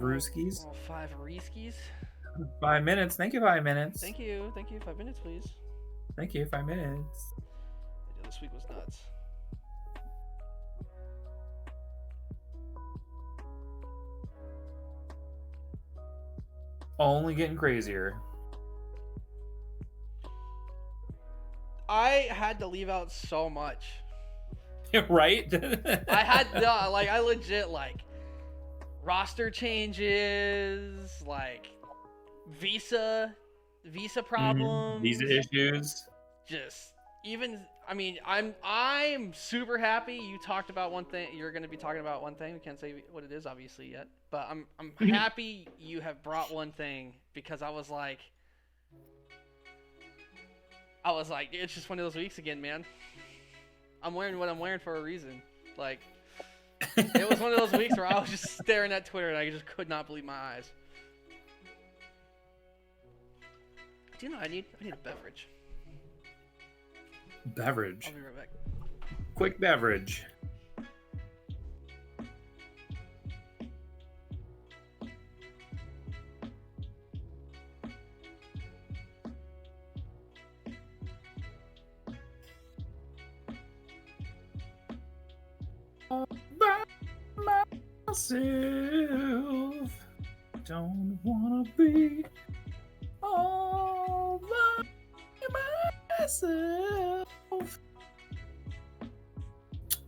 Brewskis. Oh, 5 Reeskies. 5 minutes. Thank you, 5 minutes. Thank you. 5 minutes, please. Thank you, 5 minutes. Yeah, this week was nuts. Only getting crazier. I had to leave out so much. Right? I had I legit roster changes, visa problems, Visa issues. just even. I mean, I'm super happy you talked about one thing. You're going to be talking about one thing. We can't say what it is obviously yet, but I'm happy you have brought one thing, because I was like, it's just one of those weeks again, man. I'm wearing what I'm wearing for a reason. It was one of those weeks where I was just staring at Twitter and I just could not believe my eyes. Do you know I need a beverage? Beverage. I'll be right back. Quick beverage. All by myself, don't wanna be all by myself.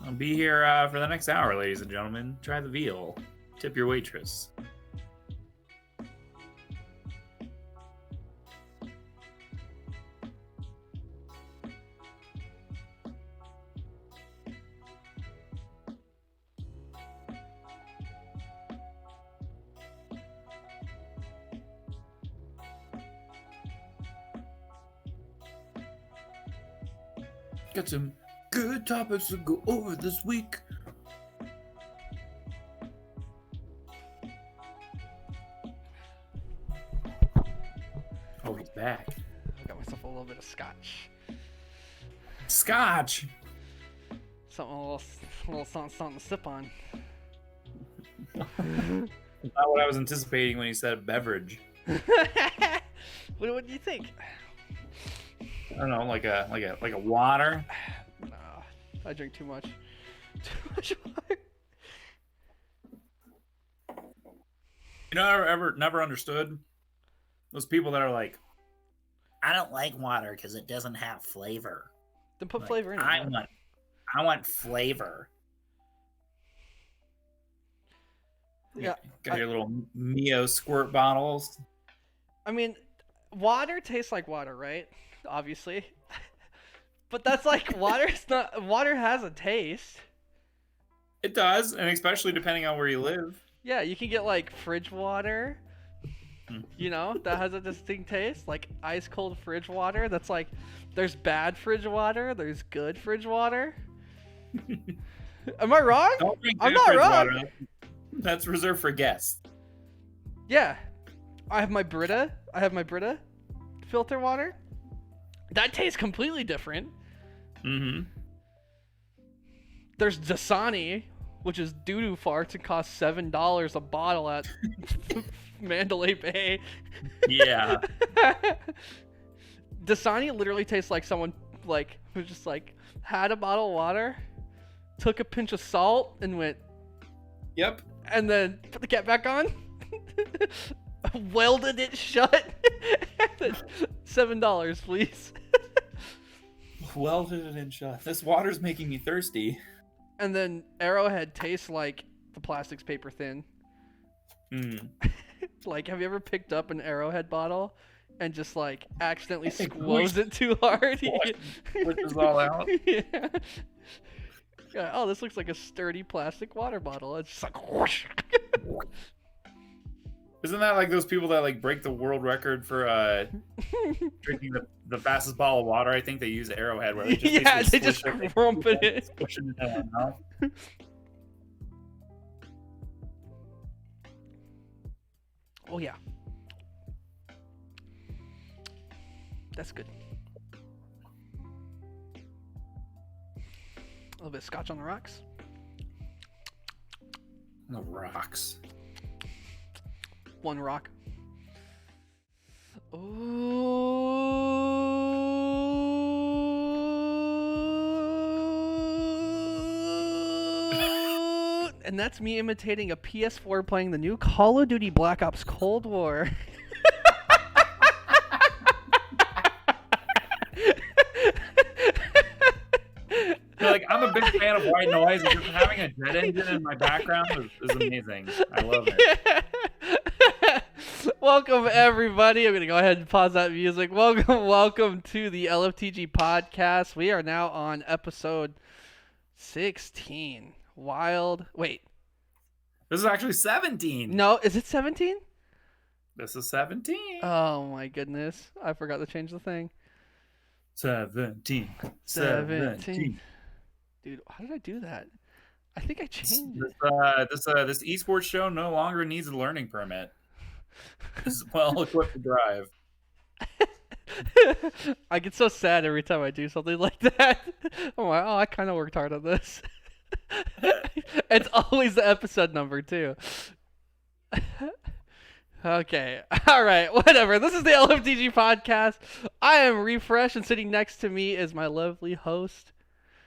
I'll be here for the next hour, ladies and gentlemen. Try the veal. Tip your waitress. Got some good topics to go over this week. Oh, he's back. I got myself a little bit of scotch. Scotch! Something a little something to sip on. Not what I was anticipating when he said beverage. What do you think? I don't know, like a water. Nah, I drink too much. Too much water. You know, I never understood those people that are like, I don't like water because it doesn't have flavor. Then put Like, flavor in it. I want flavor. Yeah, Got your little Mio squirt bottles. I mean, water tastes like water, right? Obviously. But that's like water has a taste. It does, and especially depending on where you live. Yeah, you can get fridge water. You know, that has a distinct taste, like ice cold fridge water. That's there's bad fridge water, there's good fridge water. Am I wrong? I'm not wrong. Water. That's reserved for guests. Yeah. I have my Brita filter water. That tastes completely different. Mm-hmm. There's Dasani, which is doo-doo farts and costs $7 a bottle at Mandalay Bay. Yeah. Dasani literally tastes like someone who just had a bottle of water, took a pinch of salt and went, Yep. and then put the cap back on, welded it shut. $7, please. Welded it in shut. This water's making me thirsty. And then Arrowhead tastes like the plastic's paper thin. Have you ever picked up an Arrowhead bottle and just accidentally squoze it too hard? Pushes all out. Yeah. Yeah. Oh, this looks like a sturdy plastic water bottle. It's just whoosh. Isn't that like those people that break the world record for drinking the fastest bottle of water? I think they use Arrowhead where they just crumpet it. Pushing it in their mouth. Oh yeah, that's good. A little bit of scotch on the rocks. The rocks. One rock. And that's me imitating a PS4 playing the new Call of Duty Black Ops Cold War. Like, I'm a big fan of white noise, and just having a jet engine in my background is amazing. I love it. Welcome, everybody. I'm going to go ahead and pause that music. Welcome to the LFTG Podcast. We are now on episode 16. Wait. This is actually 17. No, is it 17? This is 17. Oh, my goodness. I forgot to change the thing. 17. Dude, how did I do that? I think I changed it. This esports show no longer needs a learning permit. This is well equipped to drive. I get so sad every time I do something like that. I'm like, I kind of worked hard on this. It's always the episode number, too. Okay. All right. Whatever. This is the LFTG Podcast. I am Refresh, and sitting next to me is my lovely host.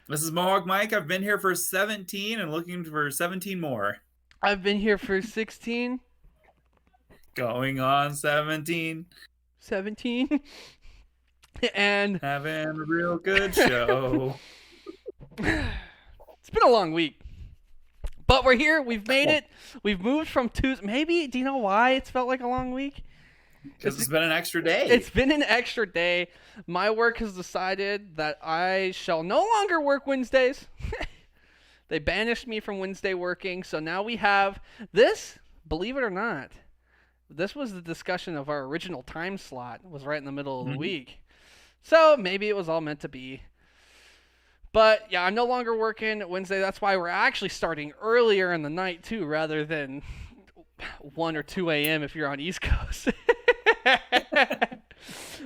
This is Mohawkmike. I've been here for 17 and looking for 17 more. I've been here for 16. Going on 17. 17. And having a real good show. It's been a long week. But we're here. We've made it. We've moved from Tuesday. Maybe, do you know why it's felt like a long week? Because it's been an extra day. It's been an extra day. My work has decided that I shall no longer work Wednesdays. They banished me from Wednesday working. So now we have this, believe it or not, this was the discussion of our original time slot. It was right in the middle of the week. So maybe it was all meant to be. But yeah, I'm no longer working Wednesday. That's why we're actually starting earlier in the night too, rather than 1 or 2 a.m. if you're on East Coast.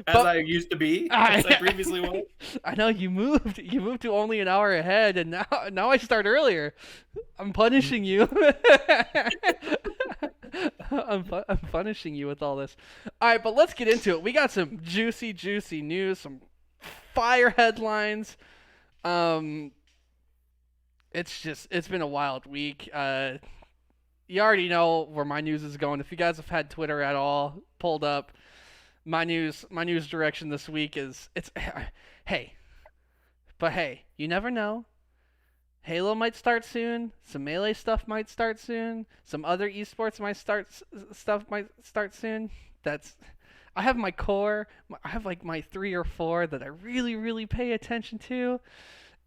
I used to be, as I previously was. I know you moved to only an hour ahead, and now I start earlier. I'm punishing you. I'm punishing you with all this. All right, but let's get into it. We got some juicy news, some fire headlines. It's been a wild week. You already know where my news is going. If you guys have had Twitter at all pulled up, my news direction this week is hey, you never know. Halo might start soon. Some Melee stuff might start soon. Some other esports might start soon. I have my core. I have like my 3 or 4 that I really pay attention to.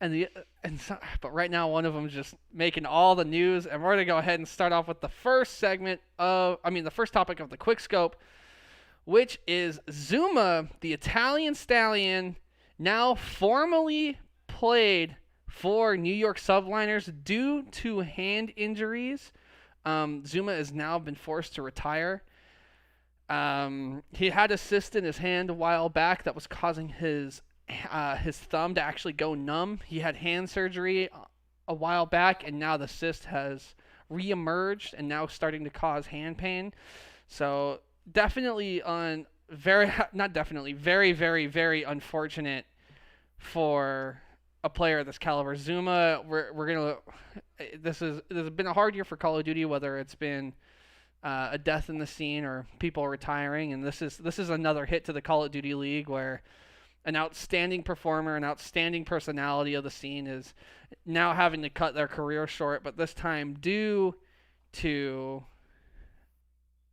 But right now one of them is just making all the news, and we're going to go ahead and start off with the first topic of the quick scope, which is Zuma, the Italian stallion, now formally played for New York Subliners due to hand injuries. Zuma has now been forced to retire. He had a cyst in his hand a while back that was causing his thumb to actually go numb. He had hand surgery a while back, and now the cyst has reemerged and now starting to cause hand pain. So definitely very, very unfortunate for a player of this caliber. Zuma, this has been a hard year for Call of Duty, whether it's been a death in the scene or people retiring, and this is another hit to the Call of Duty League where an outstanding performer, an outstanding personality of the scene is now having to cut their career short, but this time due to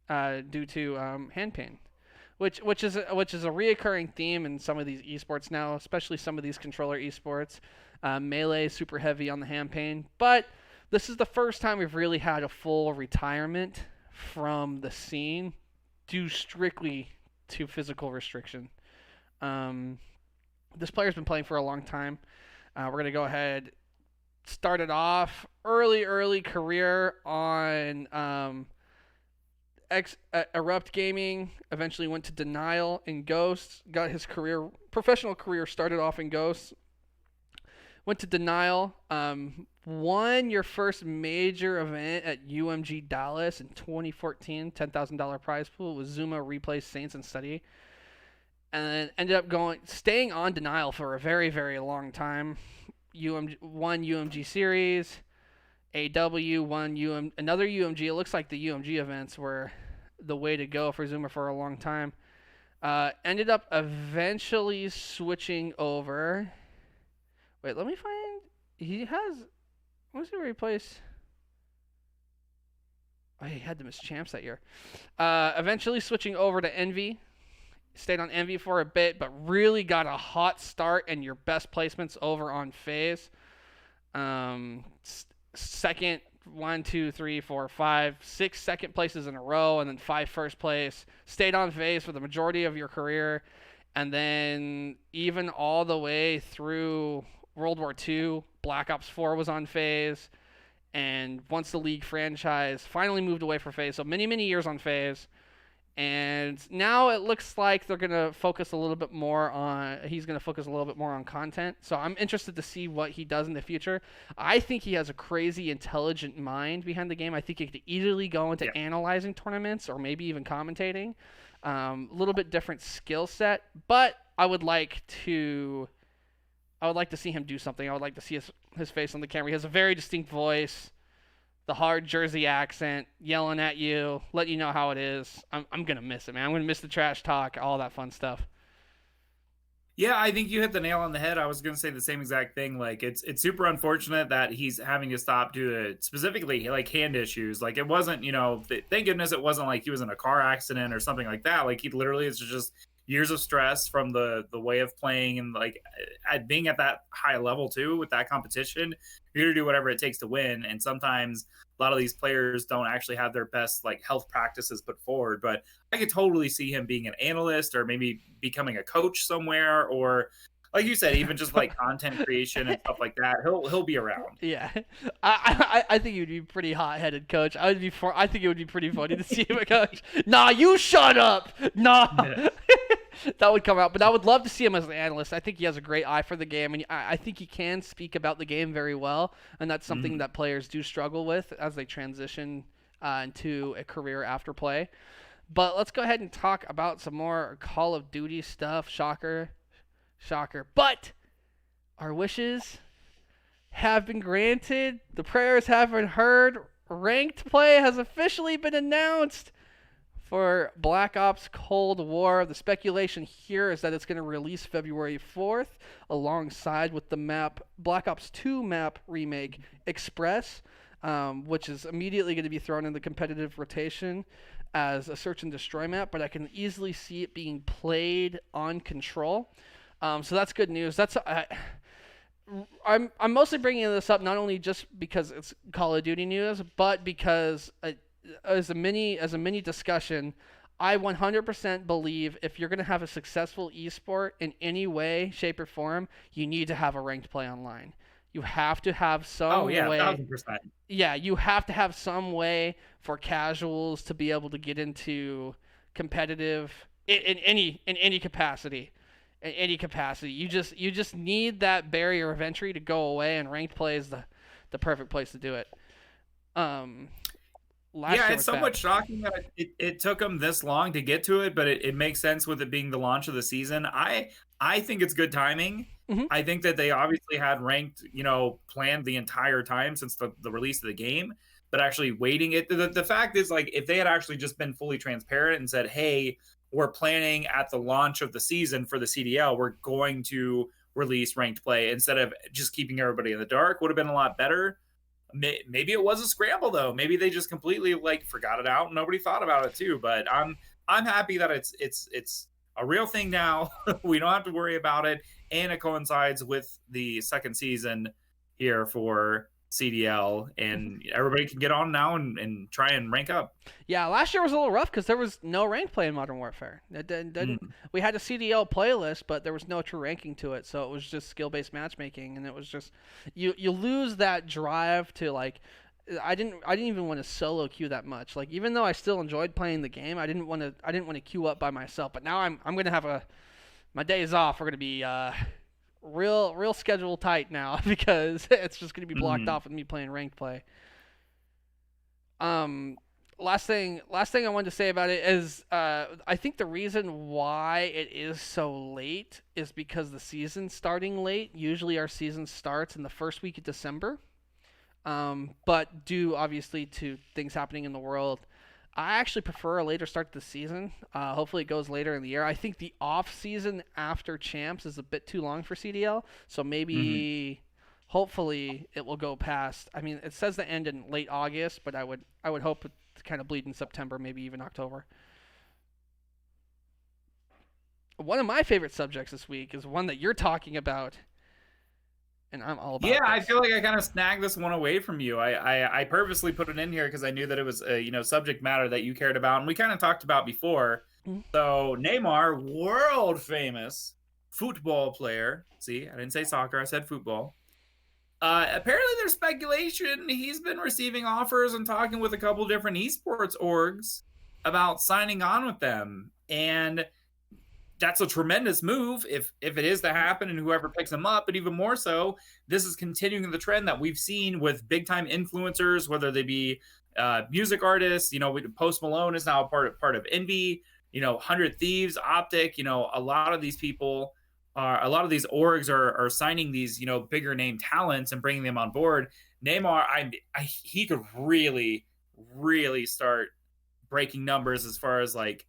hand pain, which is a reoccurring theme in some of these esports now, especially some of these controller esports. Melee is super heavy on the hand pain, but this is the first time we've really had a full retirement from the scene due strictly to physical restriction. This player's been playing for a long time. We're going to go ahead, started off early career on Erupt Gaming, eventually went to Denial and Ghosts, got his professional career started off in Ghosts, went to Denial, won your first major event at UMG Dallas in 2014, $10,000 prize pool with Zuma replaced Saints and Study, and then ended up staying on denial for a very, very long time. Won UMG series, AW won another UMG. It looks like the UMG events were the way to go for Zuma for a long time. Ended up eventually switching over. Wait, let me find. He has. What was he replace? Oh, he had the Miss Champs that year. Eventually switching over to Envy. Stayed on Envy for a bit, but really got a hot start and your best placements over on FaZe. Second, 1, 2, 3, 4, 5, 6 second places in a row, and then 5 first place. Stayed on FaZe for the majority of your career, and then even all the way through World War II, Black Ops 4 was on FaZe, and once the League franchise finally moved away from FaZe, so many, many years on FaZe, and now it looks like they're going to focus a little bit more on, he's going to focus a little bit more on content, so I'm interested to see what he does in the future. I think he has a crazy intelligent mind behind the game. I think he could easily go into analyzing tournaments or maybe even commentating. A little bit different skill set, but I would like to see him do something. I would like to see his face on the camera. He has a very distinct voice, the hard Jersey accent, yelling at you, let you know how it is. I'm going to miss it, man. I'm going to miss the trash talk, all that fun stuff. Yeah, I think you hit the nail on the head. I was going to say the same exact thing. Like, it's super unfortunate that he's having to stop due to specifically like hand issues. Like, it wasn't, thank goodness it wasn't like he was in a car accident or something like that. Like, he literally is just years of stress from the way of playing and like at being at that high level too with that competition. You're gonna do whatever it takes to win, and sometimes a lot of these players don't actually have their best like health practices put forward. But I could totally see him being an analyst or maybe becoming a coach somewhere, or like you said, even just like content creation and stuff like that. He'll be around. Yeah, I think he would be pretty hot-headed coach. I think it would be pretty funny to see him a coach. Nah, you shut up. Nah. Yeah. That would come out, but I would love to see him as an analyst. I think he has a great eye for the game, and I think he can speak about the game very well, and that's something that players do struggle with as they transition into a career after play. But let's go ahead and talk about some more Call of Duty stuff. Shocker. But our wishes have been granted. The prayers have been heard. Ranked play has officially been announced for Black Ops Cold War. The speculation here is that it's going to release February 4th alongside with the map Black Ops 2 map remake Express, which is immediately going to be thrown in the competitive rotation as a search and destroy map, but I can easily see it being played on Control. So that's good news. I'm mostly bringing this up not only just because it's Call of Duty news, but because as a mini discussion, I 100% believe if you're going to have a successful esport in any way, shape, or form, you need to have a ranked play online. You have to have some way. 1,000%. Yeah, you have to have some way for casuals to be able to get into competitive in any capacity. In any capacity, you just need that barrier of entry to go away, and ranked play is the perfect place to do it. It's somewhat shocking that it took them this long to get to it, but it makes sense with it being the launch of the season. I think it's good timing. Mm-hmm. I think that they obviously had ranked, planned the entire time since the release of the game, but actually waiting it. The fact is, like, if they had actually just been fully transparent and said, hey, we're planning at the launch of the season for the CDL, we're going to release ranked play instead of just keeping everybody in the dark, would have been a lot better. Maybe it was a scramble though. Maybe they just completely forgot it out and nobody thought about it too. But I'm happy that it's a real thing now. We don't have to worry about it, and it coincides with the second season here for CDL, and everybody can get on now and try and rank up. Yeah, last year was a little rough because there was no ranked play in Modern Warfare. We had a CDL playlist, but there was no true ranking to it, so it was just skill-based matchmaking, and it was just you lose that drive to I didn't even want to solo queue that much. Like, even though I still enjoyed playing the game, I didn't want to queue up by myself. But now I'm gonna have my days off are gonna be real schedule tight now because it's just going to be blocked off with me playing ranked play. Last thing I wanted to say about it is I think the reason why it is so late is because the season's starting late. Usually our season starts in the first week of December. But due obviously to things happening in the world, I actually prefer a later start to the season. Hopefully it goes later in the year. I think the off season after champs is a bit too long for CDL, so maybe hopefully it will go past. I mean, it says the end in late August, but I would hope it to kind of bleed in September, maybe even October. One of my favorite subjects this week is one that you're talking about, and I'm all about. Yeah, I feel like I kind of snagged this one away from you. I purposely put it in here because I knew that it was a subject matter that you cared about, and we kind of talked about before. So Neymar, world famous football player. See, I didn't say soccer, I said football. Apparently there's speculation he's been receiving offers and talking with a couple different esports orgs about signing on with them. And that's a tremendous move if it is to happen and whoever picks him up. But even more so, this is continuing the trend that we've seen with big time influencers, whether they be music artists. Post Malone is now part of Envy. 100 Thieves, Optic. A lot of these people. A lot of these orgs are signing these, bigger name talents and bringing them on board. Neymar, he could really, really start breaking numbers as far as like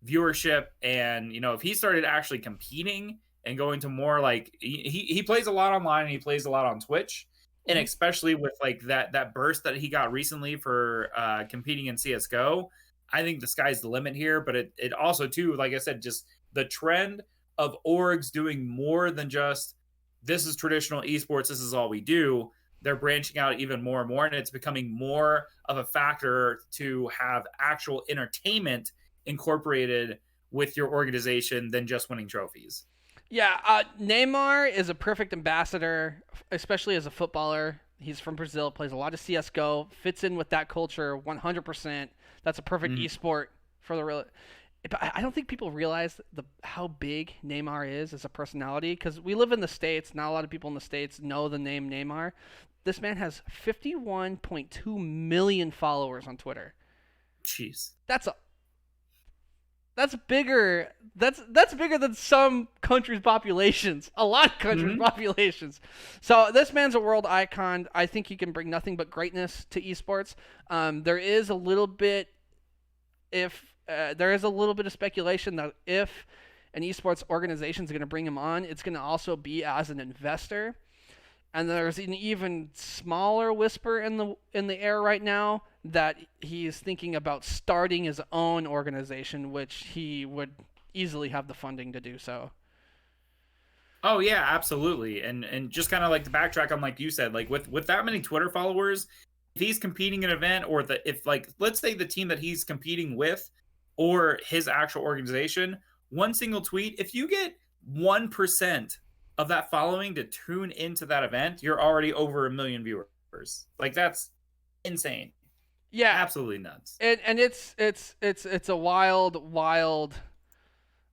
viewership. And, if he started actually competing and going to more like he plays a lot online and he plays a lot on Twitch. And especially with like that burst that he got recently for competing in CSGO, I think the sky's the limit here. But it also, too, like I said, just the trend of orgs doing more than just this is traditional esports, this is all we do. They're branching out even more and more, and it's becoming more of a factor to have actual entertainment incorporated with your organization than just winning trophies. Yeah, Neymar is a perfect ambassador, especially as a footballer. He's from Brazil, plays a lot of CSGO, fits in with that culture 100%. That's a perfect esport for the real. But I don't think people realize how big Neymar is as a personality, because we live in the States. Not a lot of people in the States know the name Neymar. This man has 51.2 million followers on Twitter. Jeez. That's bigger. That's bigger than some countries' populations. A lot of countries' populations. So this man's a world icon. I think he can bring nothing but greatness to esports. There is a little bit of speculation that if an esports organization is going to bring him on, it's going to also be as an investor. And there's an even smaller whisper in the air right now that he's thinking about starting his own organization, which he would easily have the funding to do so. Oh yeah, absolutely. And just kind of like to backtrack on, like you said, like with that many Twitter followers, if he's competing in an event, or if like, let's say the team that he's competing with or his actual organization, one single tweet, if you get 1% of that following to tune into that event, you're already over 1 million viewers. Like, that's insane. Yeah, absolutely nuts. And it's a wild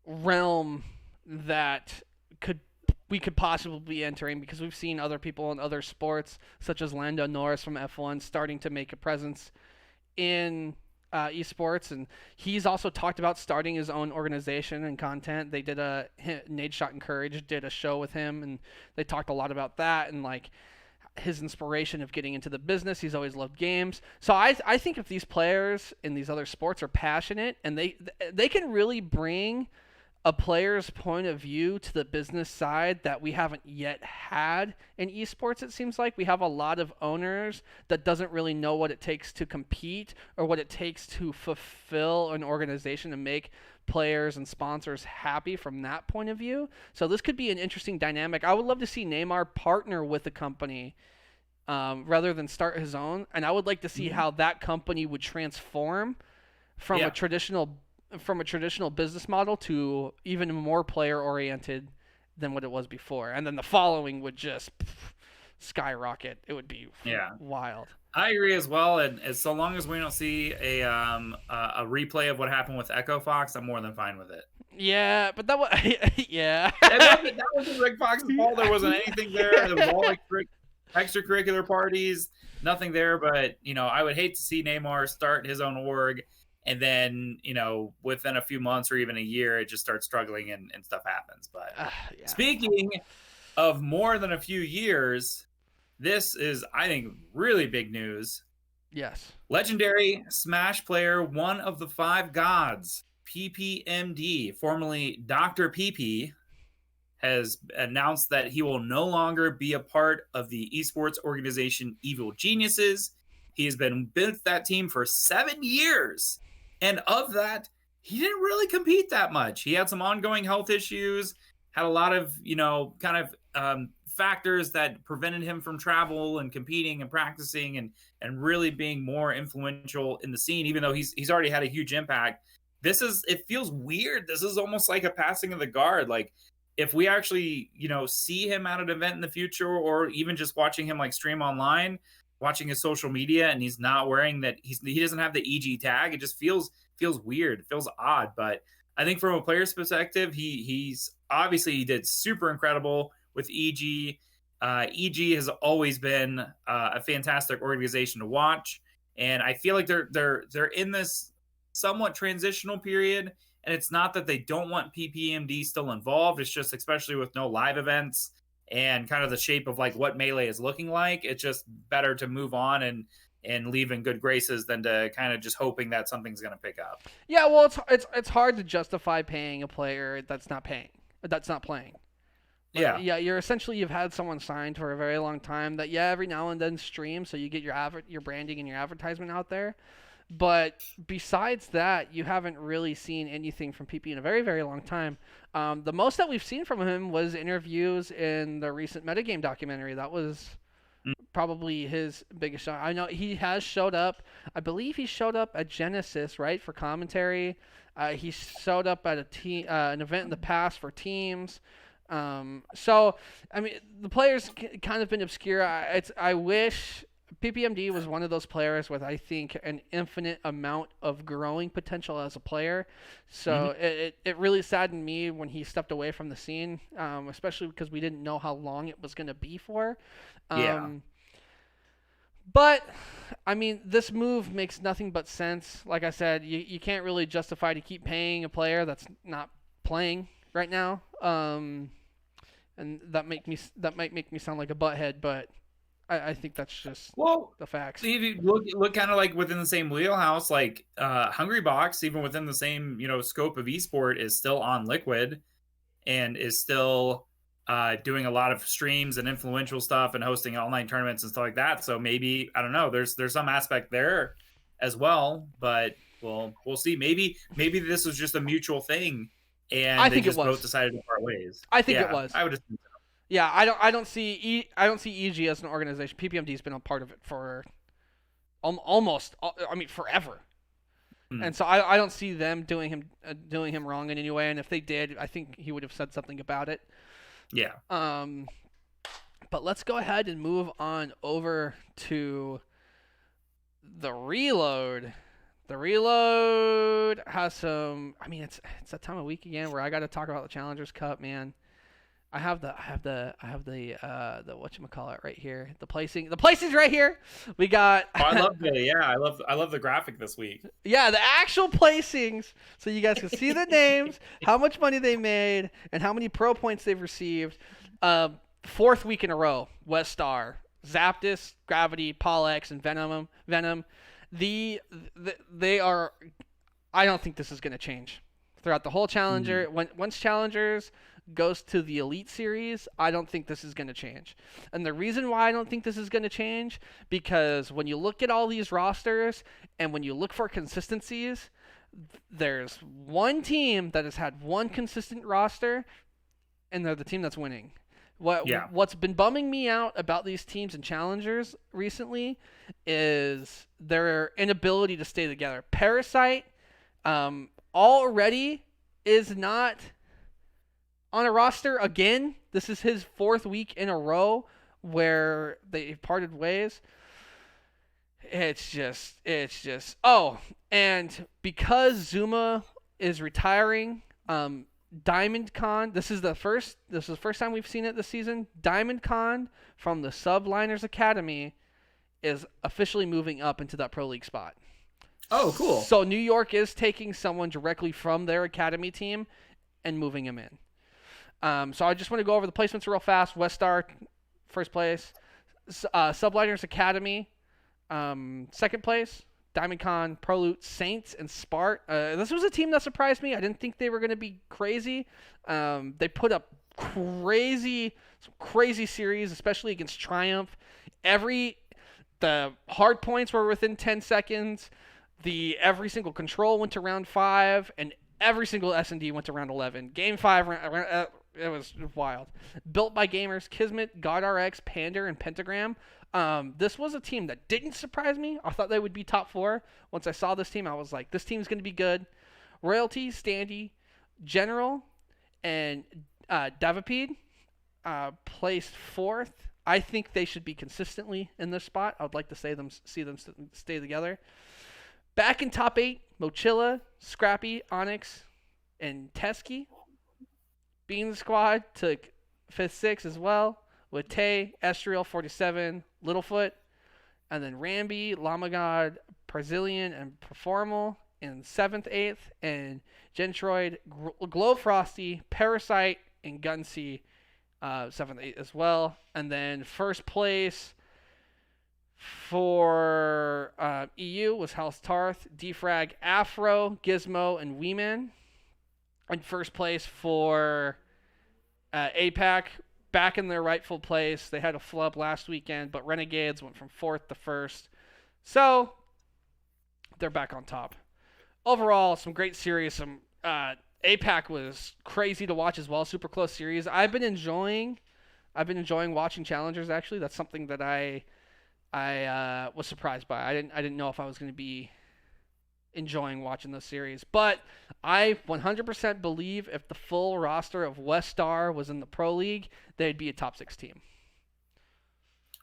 realm that we could possibly be entering, because we've seen other people in other sports, such as Lando Norris from F1, starting to make a presence in esports, and he's also talked about starting his own organization and content. They did Nade Shot and Courage did a show with him, and they talked a lot about that and like his inspiration of getting into the business. He's always loved games. So I think if these players in these other sports are passionate and they can really bring a player's point of view to the business side that we haven't yet had in esports. It seems like we have a lot of owners that doesn't really know what it takes to compete or what it takes to fulfill an organization and make players and sponsors happy from that point of view. So this could be an interesting dynamic. I would love to see Neymar partner with a company rather than start his own, and I would like to see how that company would transform from a traditional business model to even more player oriented than what it was before, and then the following would just skyrocket. It would be wild. I agree as well, and as so long as we don't see a replay of what happened with Echo Fox, I'm more than fine with it. Yeah, but that was yeah. That wasn't Rick Fox's fault. There wasn't anything there. It was all like extracurricular parties, nothing there. But I would hate to see Neymar start his own org, and then within a few months or even a year, it just starts struggling and stuff happens. But Yeah. Speaking of more than a few years, this is, I think, really big news. Yes. Legendary Smash player, one of the five gods, PPMD, formerly Dr. PP, has announced that he will no longer be a part of the esports organization Evil Geniuses. He has been with that team for 7 years. And of that, he didn't really compete that much. He had some ongoing health issues, had a lot of, factors that prevented him from travel and competing and practicing and really being more influential in the scene, even though he's already had a huge impact. It feels weird. This is almost like a passing of the guard. Like, if we actually, see him at an event in the future, or even just watching him like stream online, watching his social media, and he's not wearing that, he doesn't have the EG tag, it just feels weird. It feels odd. But I think from a player's perspective, he's obviously, he did super incredible with EG. EG has always been a fantastic organization to watch, and I feel like they're in this somewhat transitional period. And it's not that they don't want PPMD still involved. It's just, especially with no live events and kind of the shape of like what Melee is looking like, it's just better to move on and leave in good graces than to kind of just hoping that something's going to pick up. Yeah, well, it's hard to justify paying a player that's not playing. Yeah. Yeah, you've had someone signed for a very long time that, every now and then streams, so you get your branding and your advertisement out there. But besides that, you haven't really seen anything from PP in a very, very long time. The most that we've seen from him was interviews in the recent Metagame documentary. That was probably his biggest show. I know he has showed up. I believe he showed up at Genesis, right, for commentary. He showed up at an event in the past for teams. So, I mean, the player's kind of been obscure. I wish PPMD was one of those players with, I think, an infinite amount of growing potential as a player. So it really saddened me when he stepped away from the scene, especially because we didn't know how long it was going to be for. But, I mean, this move makes nothing but sense. Like I said, you can't really justify to keep paying a player that's not playing right now. And that might make me sound like a butthead, but I think that's just the facts. If you look kind of like within the same wheelhouse, like Hungrybox, even within the same scope of esport, is still on Liquid and is still doing a lot of streams and influential stuff and hosting online tournaments and stuff like that. So maybe, I don't know, there's some aspect there as well, but we'll see. Maybe this was just a mutual thing, and I think they just both decided to part ways. I think it was. I would assume so. Yeah, I don't see EG as an organization. PPMD's been a part of it for almost, forever. And so I don't see them doing him wrong in any way. And if they did, I think he would have said something about it. Yeah. But let's go ahead and move on over to the Reload. The Reload has some. I mean, it's that time of week again where I got to talk about the Challengers Cup, man. I have the whatchamacallit right here. The placings right here. We got I love the graphic this week. Yeah, the actual placings, so you guys can see the names, how much money they made, and how many pro points they've received. 4th week in a row, West Star, Zapdos, Gravity, Polex, and Venom. They are. I don't think this is going to change throughout the whole Challenger. Once Challengers goes to the Elite Series, I don't think this is going to change. And the reason why I don't think this is going to change, because when you look at all these rosters and when you look for consistencies, there's one team that has had one consistent roster, and they're the team that's winning. What's been bumming me out about these teams and Challengers recently is their inability to stay together. Parasite already is not on a roster again. This is his 4th week in a row where they parted ways. It's just. Oh, and because Zuma is retiring Diamond Con. This is the first time we've seen it this season. Diamond Con from the Subliners Academy is officially moving up into that Pro League spot. Oh, cool. So New York is taking someone directly from their academy team and moving him in. So I just want to go over the placements real fast. West Star, first place. Subliners Academy, second place. Diamond Con, Proloot, Saints, and Spart. This was a team that surprised me. I didn't think they were going to be crazy. They put up some crazy series, especially against Triumph. The hard points were within 10 seconds. Every single control went to round 5, and every single S&D went to round 11. Game 5, it was wild. Built by gamers, Kismet, GodRx, Pander, and Pentagram. This was a team that didn't surprise me. I thought they would be top 4. Once I saw this team, I was like, this team's going to be good. Royalty, Standy, General, and Davapede placed 4th. I think they should be consistently in this spot. I would like to see them stay together. Back in top 8, Mochilla, Scrappy, Onyx, and Teskey. Bean Squad took 5th, 6th as well, with Tay, Estriel, 47, Littlefoot, and then Ramby, Lamagod, Brazilian, and Performal in 7th, 8th, and Gentroid, Glow Frosty, Parasite, and Gunsea, 7th, 8th as well. And then first place for EU was House Tarth, Defrag, Afro, Gizmo, and Weeman. And first place for APAC, back in their rightful place. They had a flub last weekend, but Renegades went from 4th to 1st. So they're back on top. Overall, some great series. Some APAC was crazy to watch as well. Super close series. I've been enjoying watching challengers. Actually, that's something that I was surprised by. I didn't know if I was going to be enjoying watching this series, but I 100% believe if the full roster of West Star was in the Pro League, they'd be a top 6 team.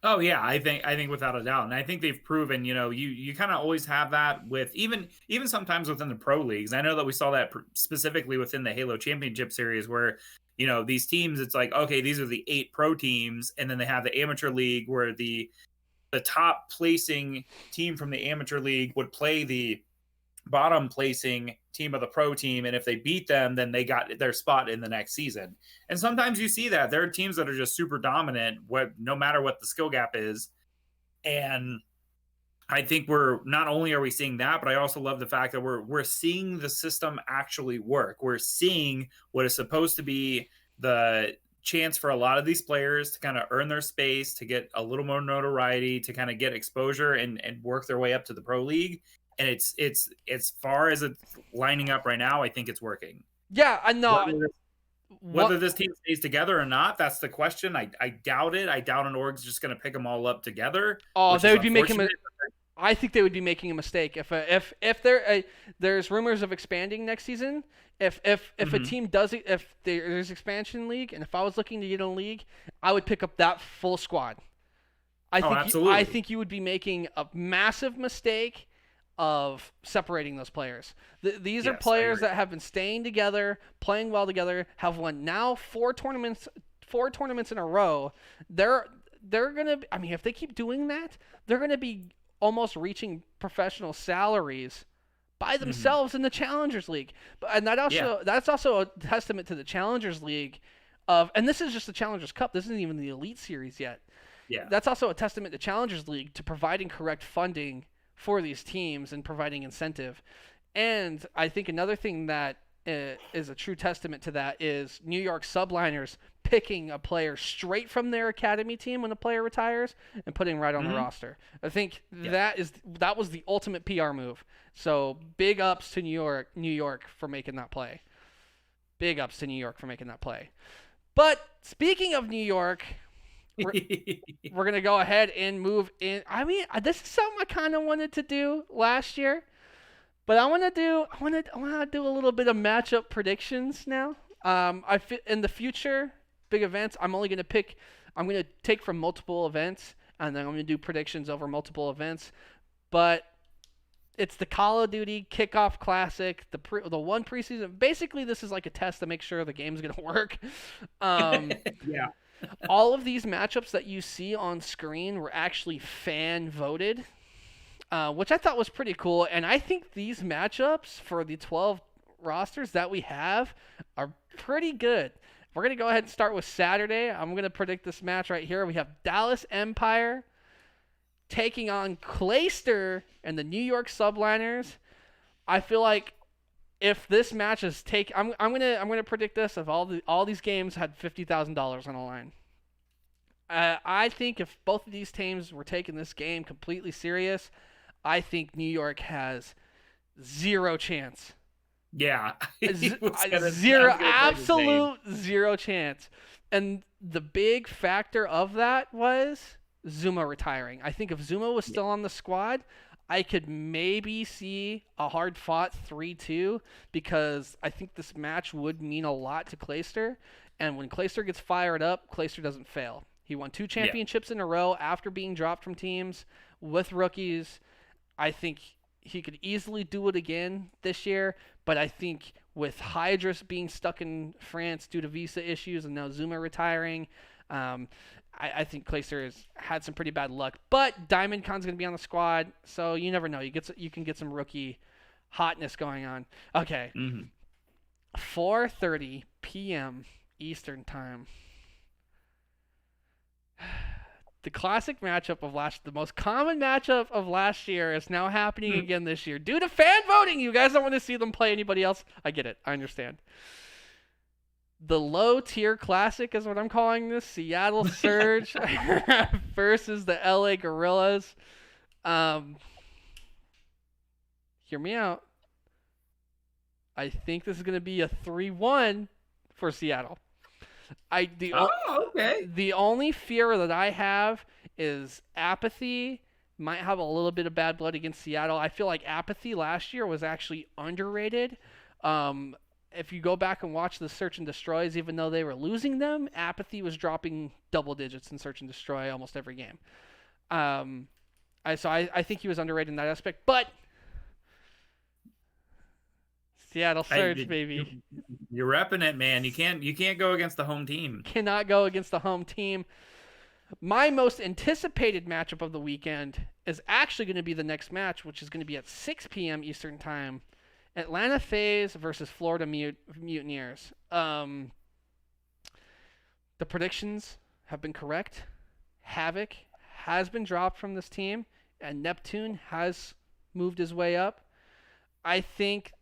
Oh yeah, I think without a doubt, and I think they've proven. You kind of always have that with even sometimes within the pro leagues. I know that we saw that specifically within the Halo Championship Series, where these teams, it's like, okay, these are the 8 pro teams, and then they have the amateur league where the top placing team from the amateur league would play the bottom placing team of the pro team, and if they beat them, then they got their spot in the next season. And sometimes you see that there are teams that are just super dominant, no matter what the skill gap is. And I think not only are we seeing that, but I also love the fact that we're seeing the system actually work. We're seeing what is supposed to be the chance for a lot of these players to kind of earn their space, to get a little more notoriety, to kind of get exposure and work their way up to the pro league. And it's as far as it's lining up right now, I think it's working. Yeah, I know. Whether this team stays together or not, that's the question. I doubt it. I doubt an org's just going to pick them all up together. Oh, they would be making. I think they would be making a mistake if there's rumors of expanding next season. If a team does it, if there's expansion league, and if I was looking to get in a league, I would pick up that full squad. Absolutely. I think you would be making a massive mistake of separating those players. These are players that have been staying together, playing well together, have won now 4 tournaments in a row. They're gonna. I mean, if they keep doing that, they're gonna be almost reaching professional salaries by themselves in the Challengers League. And that's also a testament to the Challengers League and this is just the Challengers Cup. This isn't even the Elite Series yet. Yeah. That's also a testament to Challengers League to providing correct funding for these teams and providing incentive. And I think another thing that is a true testament to that is New York Subliners picking a player straight from their academy team when a player retires and putting right on the roster. I think that was the ultimate PR move. So big ups to New York for making that play. Big ups to New York for making that play. But speaking of New York, we're going to go ahead and move in. I mean, this is something I kind of wanted to do last year, but I want to do a little bit of matchup predictions now. In the future big events, I'm going to take from multiple events, and then I'm going to do predictions over multiple events. But it's the Call of Duty Kickoff Classic, the one preseason. Basically, this is like a test to make sure the game's gonna work. Yeah. All of these matchups that you see on screen were actually fan voted, which I thought was pretty cool. And I think these matchups for the 12 rosters that we have are pretty good. We're going to go ahead and start with Saturday. I'm going to predict this match right here. We have Dallas Empire taking on Clayster and the New York Subliners. I feel like if this match is I'm gonna predict this, if all these games had $50,000 on the line. I think if both of these teams were taking this game completely serious, I think New York has zero chance. Yeah. Absolute zero chance. And the big factor of that was Zuma retiring. I think if Zuma was still on the squad, I could maybe see a hard-fought 3-2 because I think this match would mean a lot to Clayster. And when Clayster gets fired up, Clayster doesn't fail. He won 2 championships in a row after being dropped from teams with rookies. I think he could easily do it again this year, but I think with Hydrus being stuck in France due to visa issues and now Zuma retiring, I think Clayster has had some pretty bad luck. But Diamond Khan's going to be on the squad, so you never know. You can get some rookie hotness going on. Okay. 4:30 p.m. Eastern Time. The classic matchup of the most common matchup of last year is now happening again this year due to fan voting. You guys don't want to see them play anybody else. I get it. I understand. The low-tier classic is what I'm calling this. Seattle Surge versus the LA Gorillas. Hear me out. I think this is going to be a 3-1 for Seattle. The only fear that I have is Apathy might have a little bit of bad blood against Seattle. I feel like Apathy last year was actually underrated. If you go back and watch the Search and Destroys, even though they were losing them, Apathy was dropping double digits in Search and Destroy almost every game. I think he was underrated in that aspect. But Seattle Surge, baby. You're repping it, man. You can't go against the home team. Cannot go against the home team. My most anticipated matchup of the weekend is actually going to be the next match, which is going to be at 6 p.m. Eastern Time. Atlanta FaZe versus Florida Mutineers. The predictions have been correct. Havoc has been dropped from this team, and Neptune has moved his way up. I think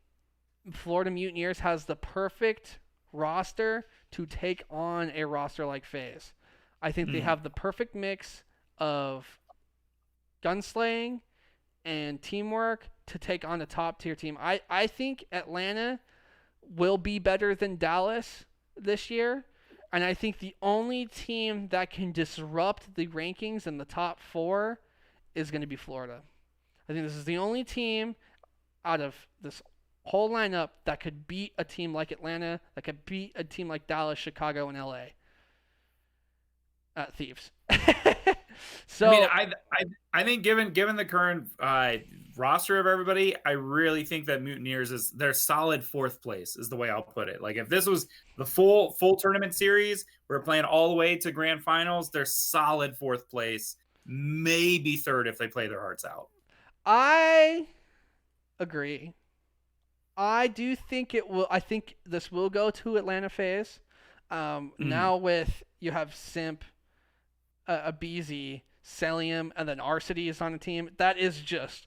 Florida Mutineers has the perfect roster to take on a roster like FaZe. I think they have the perfect mix of gunslaying and teamwork to take on a top-tier team. I think Atlanta will be better than Dallas this year, and I think the only team that can disrupt the rankings in the top 4 is going to be Florida. I think this is the only team out of this whole lineup that could beat a team like Atlanta, that could beat a team like Dallas, Chicago, and LA. Thieves. So I think given the current roster of everybody, I really think that Mutineers is their solid 4th place is the way I'll put it. Like if this was the full tournament series, we're playing all the way to grand finals, they're solid 4th place, maybe 3rd if they play their hearts out. I agree. I do think it will. I think this will go to Atlanta FaZe. Now with you have Simp, Abizi, Celium, and then Arcity is on the team. That is just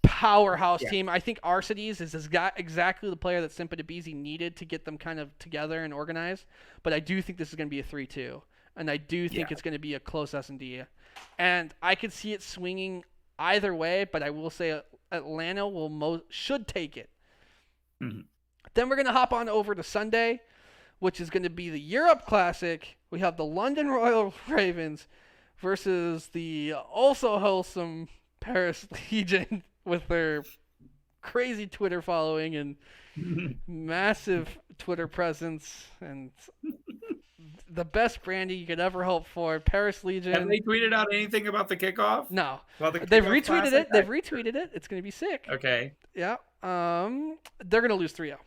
powerhouse team. I think Arcities is exactly the player that Simp and Abizi needed to get them kind of together and organized. But I do think this is going to be a 3-2, and I do think it's going to be a close S&D. And I could see it swinging either way, but I will say Atlanta should take it. Then we're going to hop on over to Sunday, which is going to be the Europe Classic. We have the London Royal Ravens versus the also wholesome Paris Legion with their crazy Twitter following and massive Twitter presence. And the best branding you could ever hope for. Paris Legion. Have they tweeted out anything about the kickoff? No. They've retweeted it. They've retweeted it. It's going to be sick. Okay. Yeah. They're going to lose 3-0.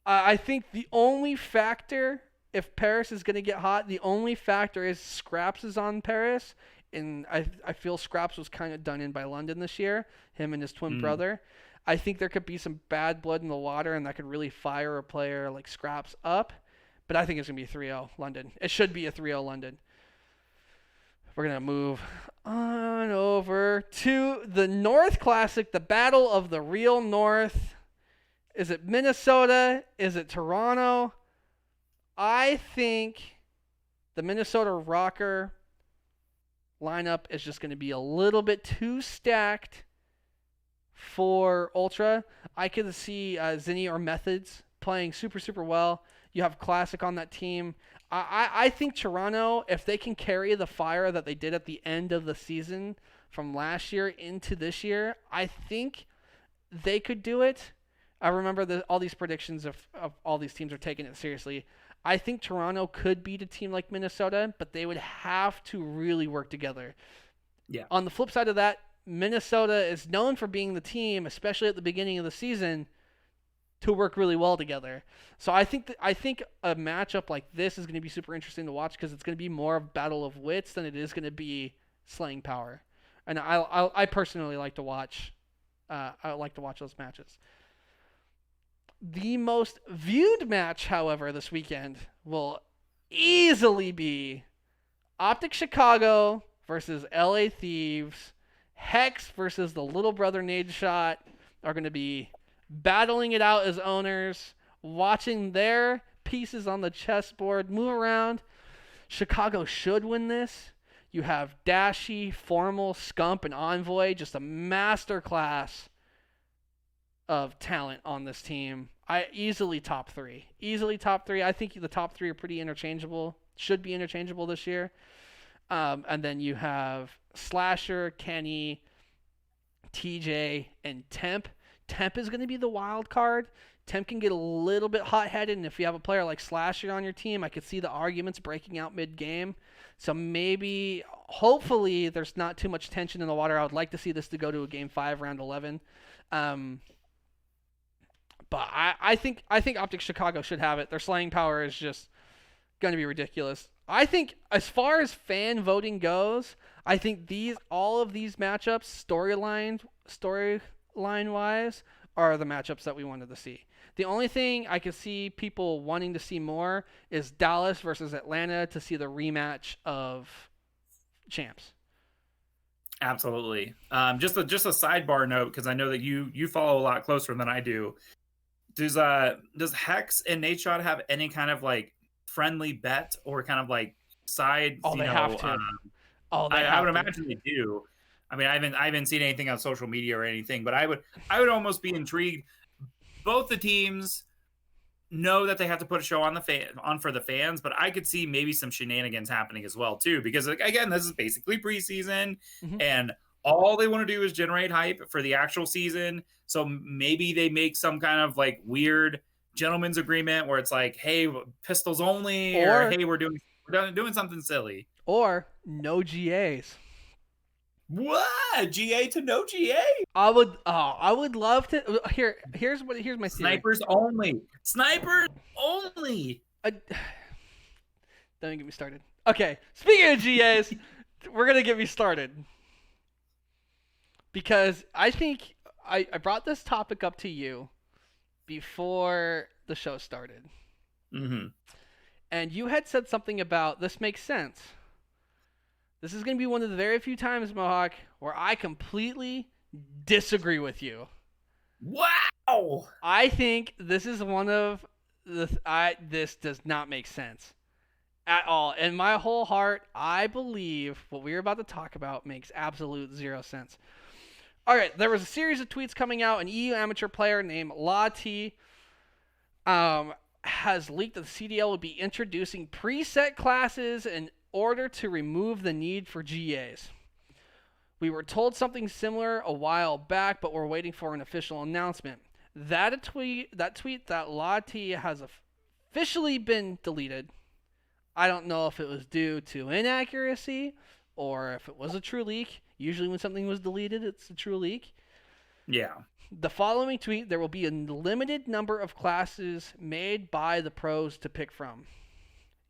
I think the only factor, if Paris is going to get hot, the only factor is Scraps is on Paris. And I feel Scraps was kind of done in by London this year, him and his twin brother. I think there could be some bad blood in the water, and that could really fire a player like Scraps up. But I think it's going to be 3-0 London. It should be a 3-0 London. We're going to move on over to the North Classic, the Battle of the Real North. Is it Minnesota? Is it Toronto? I think the Minnesota Rocker lineup is just going to be a little bit too stacked for Ultra. I could see Zinni or Methods playing super, super well. You have Classic on that team. I think Toronto, if they can carry the fire that they did at the end of the season from last year into this year, I think they could do it. I remember all these predictions of all these teams are taking it seriously. I think Toronto could beat a team like Minnesota, but they would have to really work together. Yeah. On the flip side of that, Minnesota is known for being the team, especially at the beginning of the season, to work really well together. So I think a matchup like this is going to be super interesting to watch because it's going to be more of battle of wits than it is going to be slaying power. And I personally like to watch. I like to watch those matches. The most viewed match, however, this weekend will easily be Optic Chicago versus LA Thieves. Hex versus the little brother Nade Shot are going to be battling it out as owners, watching their pieces on the chessboard move around. Chicago should win this. You have Dashy, Formal, Scump, and Envoy, just a masterclass of talent on this team. Easily top three. I think the top three are pretty interchangeable. Should be interchangeable this year. And then you have Slasher, Kenny, TJ, and Temp. Temp is going to be the wild card. Temp can get a little bit hot-headed, and if you have a player like Slasher on your team, I could see the arguments breaking out mid-game. So maybe, hopefully, there's not too much tension in the water. I would like to see this to go to a Game 5, Round 11. But I think Optic Chicago should have it. Their slaying power is just going to be ridiculous. I think as far as fan voting goes, I think all of these matchups, storyline-wise, are the matchups that we wanted to see. The only thing I could see people wanting to see more is Dallas versus Atlanta to see the rematch of champs. Absolutely. Just a sidebar note, because I know that you follow a lot closer than I do. Does Hex and Nate Shot have any kind of like friendly bet or kind of like side? Have to. I would imagine they do. I mean, I haven't seen anything on social media or anything, but I would almost be intrigued. Both the teams know that they have to put a show on for the fans, but I could see maybe some shenanigans happening as well too, because again, this is basically preseason, and all they want to do is generate hype for the actual season. So maybe they make some kind of like weird gentleman's agreement where it's like, hey, pistols only, or hey, we're doing something silly, or no GAs. What? GA to no GA? I would love to. Here's my theory. Snipers only. Don't get me started. Okay, speaking of GAs, we're gonna get me started because I think I brought this topic up to you before the show started, and you had said something about this makes sense. This is going to be one of the very few times, Mohawk, where I completely disagree with you. Wow! I think this is one of this does not make sense at all. In my whole heart, I believe what we're about to talk about makes absolute zero sense. All right, there was a series of tweets coming out. An EU amateur player named LFTG has leaked that the CDL will be introducing preset classes in order to remove the need for GAs. We were told something similar a while back, but we're waiting for an official announcement. That tweet that LFTG has officially been deleted. I don't know if it was due to inaccuracy or if it was a true leak. Usually when something was deleted, it's a true leak. Yeah. The following tweet, there will be a limited number of classes made by the pros to pick from.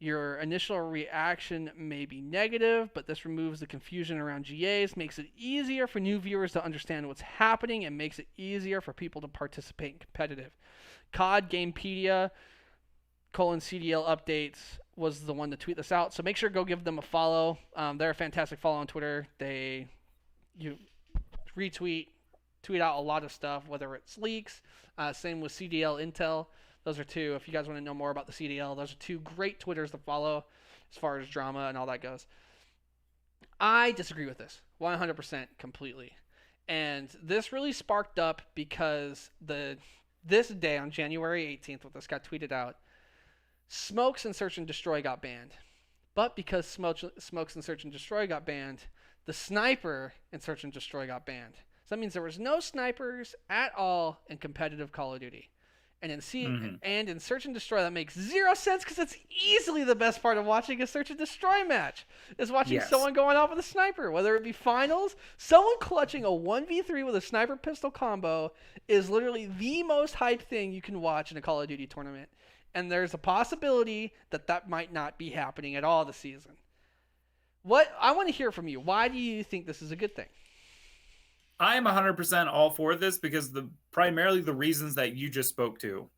Your initial reaction may be negative, but this removes the confusion around GAs, makes it easier for new viewers to understand what's happening, and makes it easier for people to participate in competitive. COD Gamepedia CDL updates was the one to tweet this out, so make sure to go give them a follow. They're a fantastic follow on Twitter. You tweet out a lot of stuff, whether it's leaks. Same with CDL Intel. Those are two. If you guys want to know more about the CDL, those are two great Twitters to follow as far as drama and all that goes. I disagree with this 100% completely. And this really sparked up because this day on January 18th, when this got tweeted out, Smokes and Search and Destroy got banned. But because Smokes and Search and Destroy got banned, the Sniper and Search and Destroy got banned. So that means there was no snipers at all in competitive Call of Duty. And in Search and Destroy, that makes zero sense because it's easily the best part of watching a Search and Destroy match is watching someone going off with a sniper, whether it be finals. Someone clutching a 1v3 with a sniper pistol combo is literally the most hyped thing you can watch in a Call of Duty tournament. And there's a possibility that might not be happening at all this season. I want to hear from you. Why do you think this is a good thing? I am 100% all for this because primarily the reasons that you just spoke to.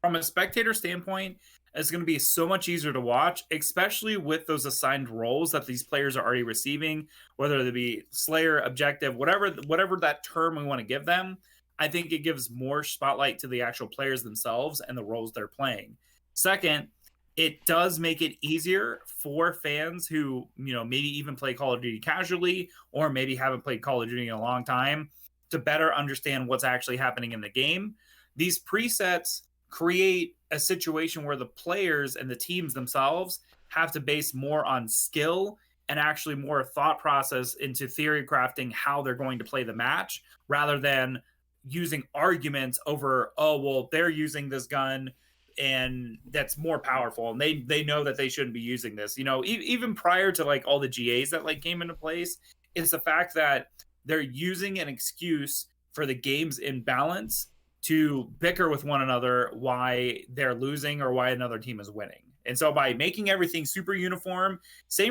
From a spectator standpoint, it's going to be so much easier to watch, especially with those assigned roles that these players are already receiving, whether they be Slayer, Objective, whatever that term we want to give them. I think it gives more spotlight to the actual players themselves and the roles they're playing. Second, it does make it easier for fans who, maybe even play Call of Duty casually or maybe haven't played Call of Duty in a long time to better understand what's actually happening in the game. These presets create a situation where the players and the teams themselves have to base more on skill and actually more thought process into theory crafting how they're going to play the match rather than using arguments over, they're using this gun and that's more powerful and they know that they shouldn't be using this. Even prior to like all the GAs that like came into place, it's the fact that they're using an excuse for the game's imbalance to bicker with one another why they're losing or why another team is winning. And so by making everything super uniform, the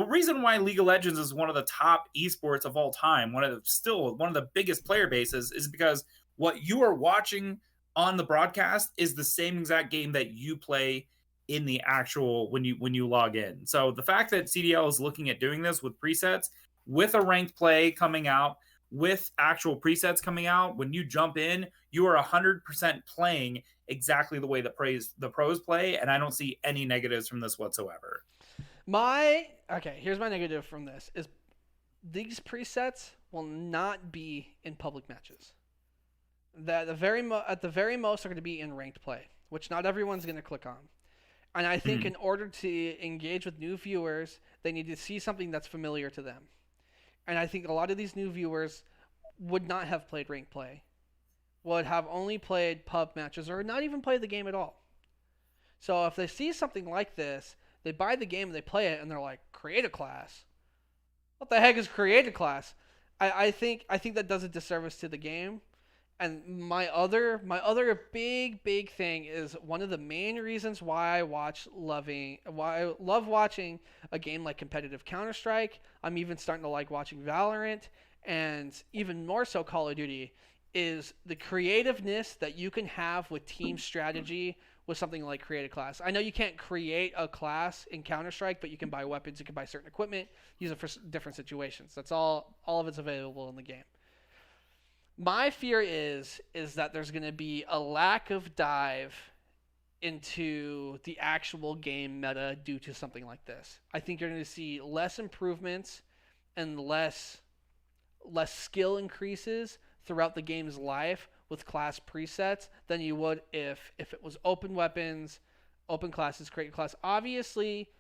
reason why League of Legends is one of the top esports of all time, one of the biggest player bases, is because what you are watching on the broadcast is the same exact game that you play in the actual when you log in. So the fact that CDL is looking at doing this with presets, with a ranked play coming out, with actual presets coming out, when you jump in, you are 100% playing exactly the way the pros play, and I don't see any negatives from this whatsoever. Here's my negative from this is these presets will not be in public matches. At the very most are going to be in ranked play, which not everyone's going to click on. And I think in order to engage with new viewers, they need to see something that's familiar to them. And I think a lot of these new viewers would not have played ranked play, would have only played pub matches or not even played the game at all. So if they see something like this, they buy the game and they play it and they're like, create a class. What the heck is create a class? I think that does a disservice to the game. And my other big thing is one of the main reasons why I love watching a game like competitive Counter-Strike. I'm even starting to like watching Valorant, and even more so Call of Duty, is the creativeness that you can have with team strategy with something like create a class. I know you can't create a class in Counter-Strike, but you can buy weapons, you can buy certain equipment, use it for different situations. That's all of it's available in the game. My fear is that there's going to be a lack of dive into the actual game meta due to something like this. I think you're going to see less improvements and less skill increases throughout the game's life with class presets than you would if it was open weapons, open classes, create class. Obviously,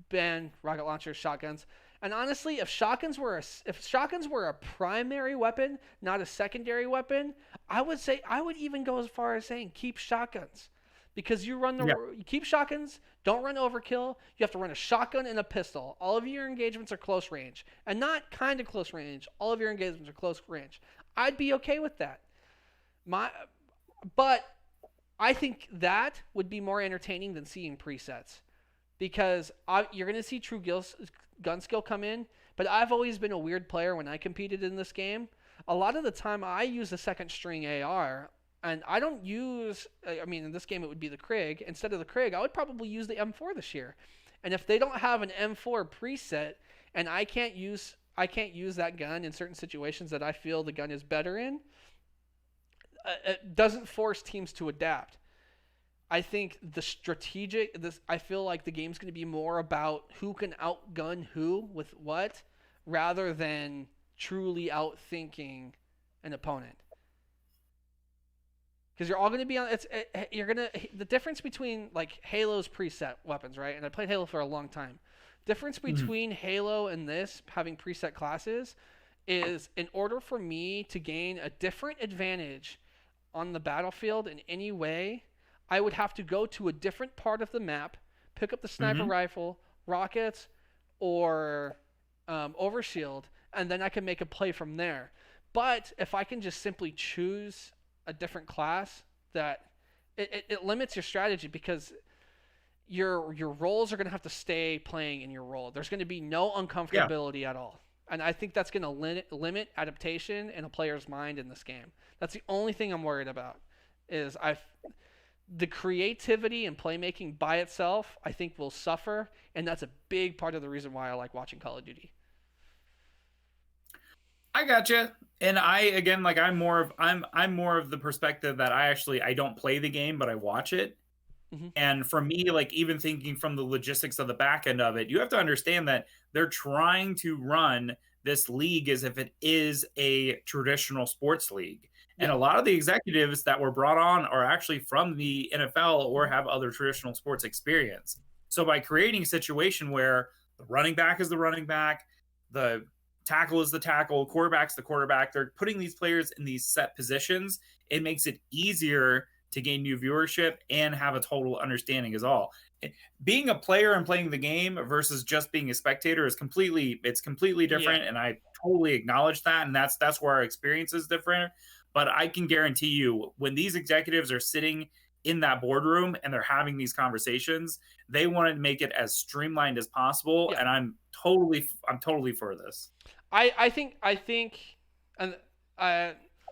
ban rocket launchers, shotguns. And honestly, if shotguns were a primary weapon, not a secondary weapon, I would even go as far as saying keep shotguns. because you keep shotguns, don't run overkill. You have to run a shotgun and a pistol. All of your engagements are close range, and not kind of close range. All of your engagements are close range. I'd be okay with that. But I think that would be more entertaining than seeing presets, because you're going to see true gun skill come in. But I've always been a weird player when I competed in this game. A lot of the time I use a second string AR, and I don't use, in this game it would be the Krig. Instead of the Krig, I would probably use the M4 this year. And if they don't have an M4 preset, and I can't use that gun in certain situations that I feel the gun is better in, it doesn't force teams to adapt. I think I feel like the game's going to be more about who can outgun who with what, rather than truly outthinking an opponent. Because you're all going to be on. The difference between like Halo's preset weapons, right? And I played Halo for a long time. Difference between Halo and this having preset classes is, in order for me to gain a different advantage on the battlefield in any way, I would have to go to a different part of the map, pick up the sniper rifle, rockets, or overshield, and then I can make a play from there. But if I can just simply choose a different class, that it limits your strategy, because your roles are going to have to stay playing in your role. There's going to be no uncomfortability at all. And I think that's going to limit adaptation in a player's mind in this game. That's the only thing I'm worried about. The creativity and playmaking by itself, I think, will suffer, and that's a big part of the reason why I like watching Call of Duty. I gotcha. And I'm more of the perspective that I don't play the game, but I watch it. Mm-hmm. And for me, like, even thinking from the logistics of the back end of it, you have to understand that they're trying to run this league as if it is a traditional sports league. Yeah. And a lot of the executives that were brought on are actually from the NFL or have other traditional sports experience. So by creating a situation where the running back is the running back, the tackle is the tackle, quarterback's the quarterback, they're putting these players in these set positions, it makes it easier to gain new viewership and have a total understanding is all. Being a player and playing the game versus just being a spectator is completely different. Yeah. And I totally acknowledge that. And that's where our experience is different. But I can guarantee you, when these executives are sitting in that boardroom and they're having these conversations, they want to make it as streamlined as possible. Yeah. And I'm totally for this. I think, and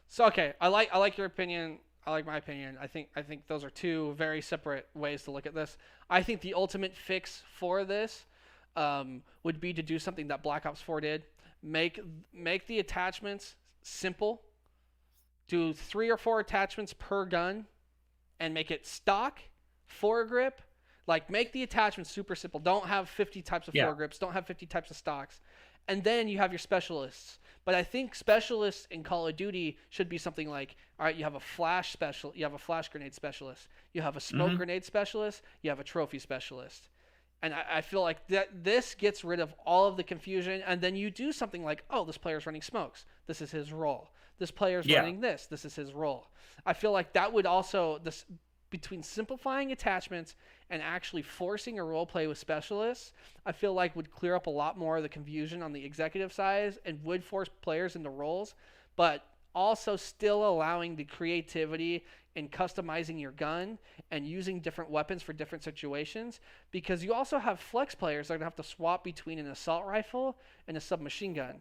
so, okay. I like your opinion. I like my opinion. I think those are two very separate ways to look at this. I think the ultimate fix for this would be to do something that Black Ops 4 did. Make the attachments simple. Do 3 or 4 attachments per gun and make it stock, foregrip. Like, make the attachments super simple. Don't have 50 types of foregrips. Don't have 50 types of stocks. And then you have your specialists. But I think specialists in Call of Duty should be something like, all right, you have a flash grenade specialist, you have a smoke grenade specialist, you have a trophy specialist. And I feel like this gets rid of all of the confusion, and then you do something like, oh, this player's running smokes, this is his role. This player's running this is his role. I feel like that would also, between simplifying attachments and actually forcing a role play with specialists, I feel like would clear up a lot more of the confusion on the executive side and would force players into roles, but also still allowing the creativity in customizing your gun and using different weapons for different situations, because you also have flex players that are going to have to swap between an assault rifle and a submachine gun.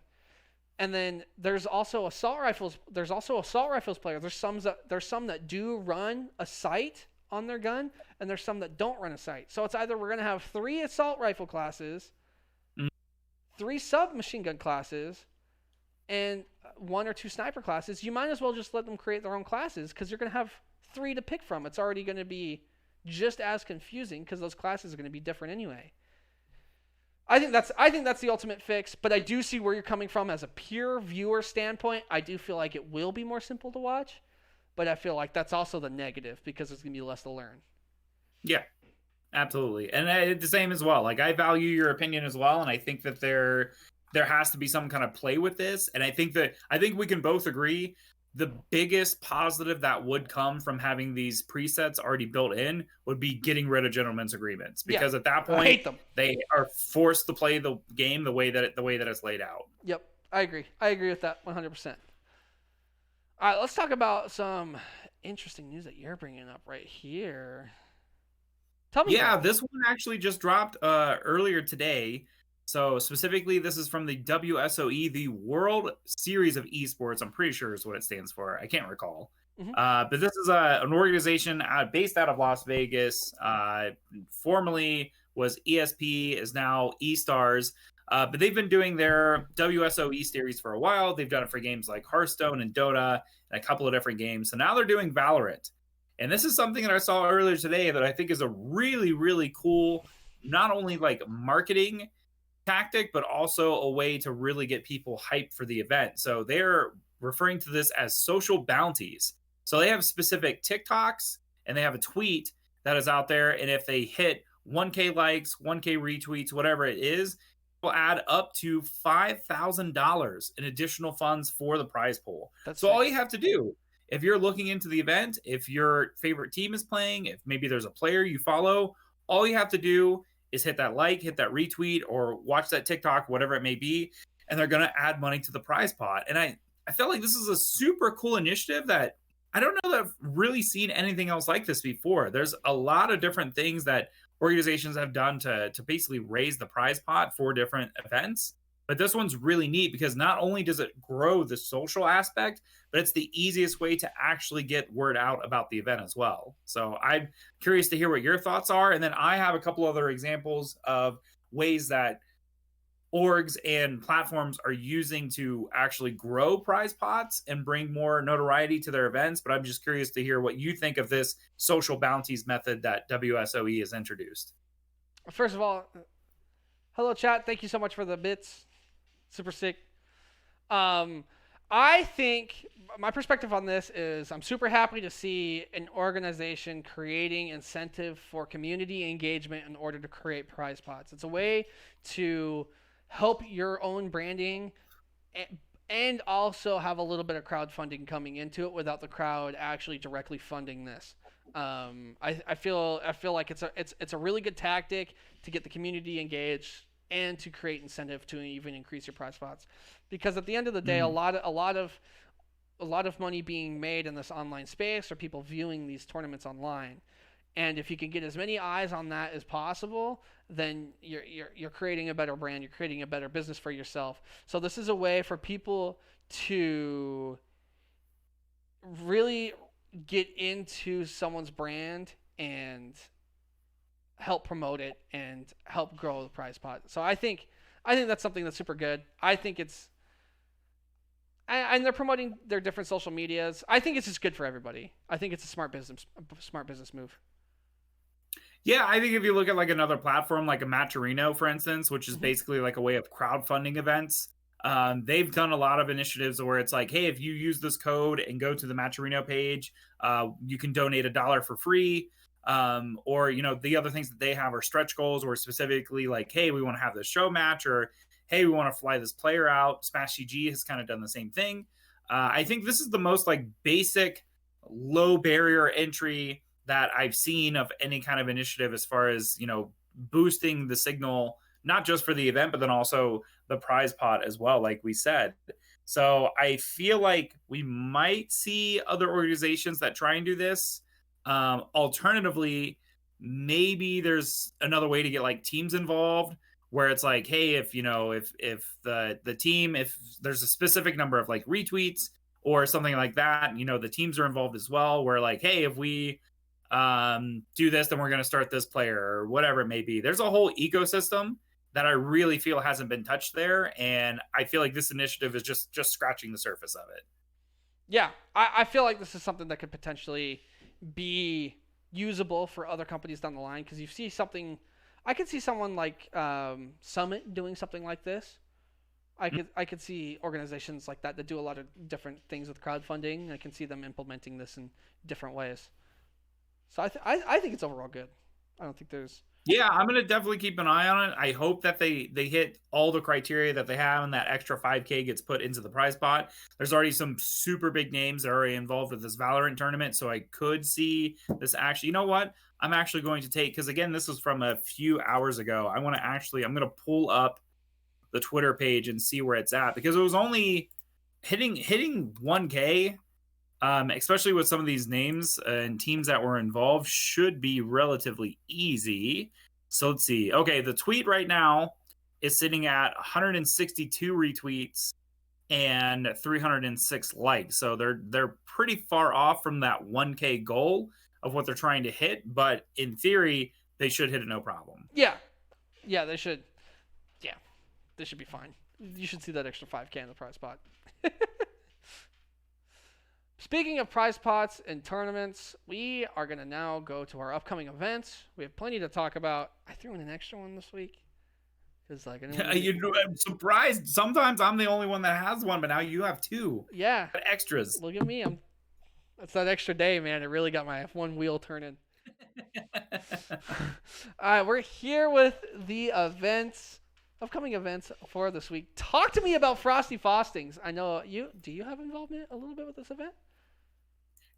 And then there's also assault rifles players. There's some that do run a sight on their gun, and there's some that don't run a sight. So it's either we're going to have 3 assault rifle classes, 3 submachine gun classes, and 1 or 2 sniper classes. You might as well just let them create their own classes, because you're going to have 3 to pick from. It's already going to be just as confusing, because those classes are going to be different anyway. I think that's the ultimate fix, but I do see where you're coming from as a pure viewer standpoint. I do feel like it will be more simple to watch, but I feel like that's also the negative, because there's going to be less to learn. Yeah, absolutely. And the same as well. Like, I value your opinion as well, and I think that there has to be some kind of play with this. And I think we can both agree the biggest positive that would come from having these presets already built in would be getting rid of gentlemen's agreements, because at that point I hate them. they are forced to play the game the way that it's laid out. Yep, I agree with that 100%. All right, let's talk about some interesting news that you're bringing up right here. Tell me. Yeah, this one actually just dropped earlier today. So specifically, this is from the WSOE, the World Series of Esports. I'm pretty sure is what it stands for. I can't recall. Mm-hmm. But this is an organization based out of Las Vegas. Formerly was ESP, is now eStars. But they've been doing their WSOE series for a while. They've done it for games like Hearthstone and Dota and a couple of different games. So now they're doing Valorant. And this is something that I saw earlier today that I think is a really, really cool, not only like marketing tactic, but also a way to really get people hyped for the event. So they're referring to this as social bounties. So they have specific TikToks and they have a tweet that is out there. And if they hit 1K likes, 1K retweets, whatever it is, will add up to $5,000 in additional funds for the prize pool. So all you have to do, if you're looking into the event, if your favorite team is playing, if maybe there's a player you follow, all you have to do is hit that like, hit that retweet, or watch that TikTok, whatever it may be, and they're going to add money to the prize pot. And I feel like this is a super cool initiative that I don't know that I've really seen anything else like this before. There's a lot of different things that organizations have done to basically raise the prize pot for different events. But this one's really neat because not only does it grow the social aspect, but it's the easiest way to actually get word out about the event as well. So I'm curious to hear what your thoughts are. And then I have a couple other examples of ways that orgs and platforms are using to actually grow prize pots and bring more notoriety to their events. But I'm just curious to hear what you think of this social bounties method that WSOE has introduced. First of all, hello chat. Thank you so much for the bits. Super sick. I think my perspective on this is I'm super happy to see an organization creating incentive for community engagement in order to create prize pots. It's a way to help your own branding and also have a little bit of crowdfunding coming into it without the crowd actually directly funding this. I feel like it's a really good tactic to get the community engaged and to create incentive to even increase your prize pots, because at the end of the day, a lot of money being made in this online space, or people viewing these tournaments online, and if you can get as many eyes on that as possible, then you're creating a better brand, you're creating a better business for yourself. So this is a way for people to really get into someone's brand and help promote it and help grow the prize pot. So I think that's something that's super good. I think it's, and they're promoting their different social medias. I think it's just good for everybody. I think it's a smart business move. Yeah, I think if you look at like another platform like a Matcherino, for instance, which is basically like a way of crowdfunding events, they've done a lot of initiatives where it's like, hey, if you use this code and go to the Matcherino page, you can donate $1 for free. Or, you know, the other things that they have are stretch goals, or specifically like, hey, we want to have this show match, or hey, we want to fly this player out. Smash CG has kind of done the same thing. I think this is the most like basic, low barrier entry that I've seen of any kind of initiative as far as, you know, boosting the signal, not just for the event, but then also the prize pot as well, like we said. So I feel like we might see other organizations that try and do this. Alternatively, maybe there's another way to get like teams involved, where it's like, hey, if you know, if the team, if there's a specific number of like retweets or something like that, you know, the teams are involved as well, where like, hey, if we do this, then we're going to start this player, or whatever it may be. There's a whole ecosystem that I really feel hasn't been touched there, and I feel like this initiative is just scratching the surface of it. Yeah, I feel like this is something that could potentially be usable for other companies down the line, because you see something, I could see someone like Summit doing something like this. I could see organizations like that do a lot of different things with crowdfunding. I can see them implementing this in different ways. So I think it's overall good. I don't think there's Yeah, I'm gonna definitely keep an eye on it. I hope that they hit all the criteria that they have, and that extra 5K gets put into the prize pot. There's already some super big names that are already involved with this Valorant tournament, so I could see this actually. You know what? I'm actually going to take, because again, this was from a few hours ago. I'm gonna pull up the Twitter page and see where it's at, because it was only hitting 1K. Especially with some of these names and teams that were involved, should be relatively easy. So let's see. Okay, the tweet right now is sitting at 162 retweets and 306 likes. So they're pretty far off from that 1K goal of what they're trying to hit, but in theory, they should hit it no problem. Yeah, they should. Yeah, they should be fine. You should see that extra 5K in the prize pot. Speaking of prize pots and tournaments, we are going to now go to our upcoming events. We have plenty to talk about. I threw in an extra one this week. I'm surprised. Sometimes I'm the only one that has one, but now you have two. Yeah. Extras. Look at me. That's that extra day, man. It really got my F1 wheel turning. All right, we're here with the upcoming events for this week. Talk to me about Frosty Fostings. I know do you have involvement a little bit with this event?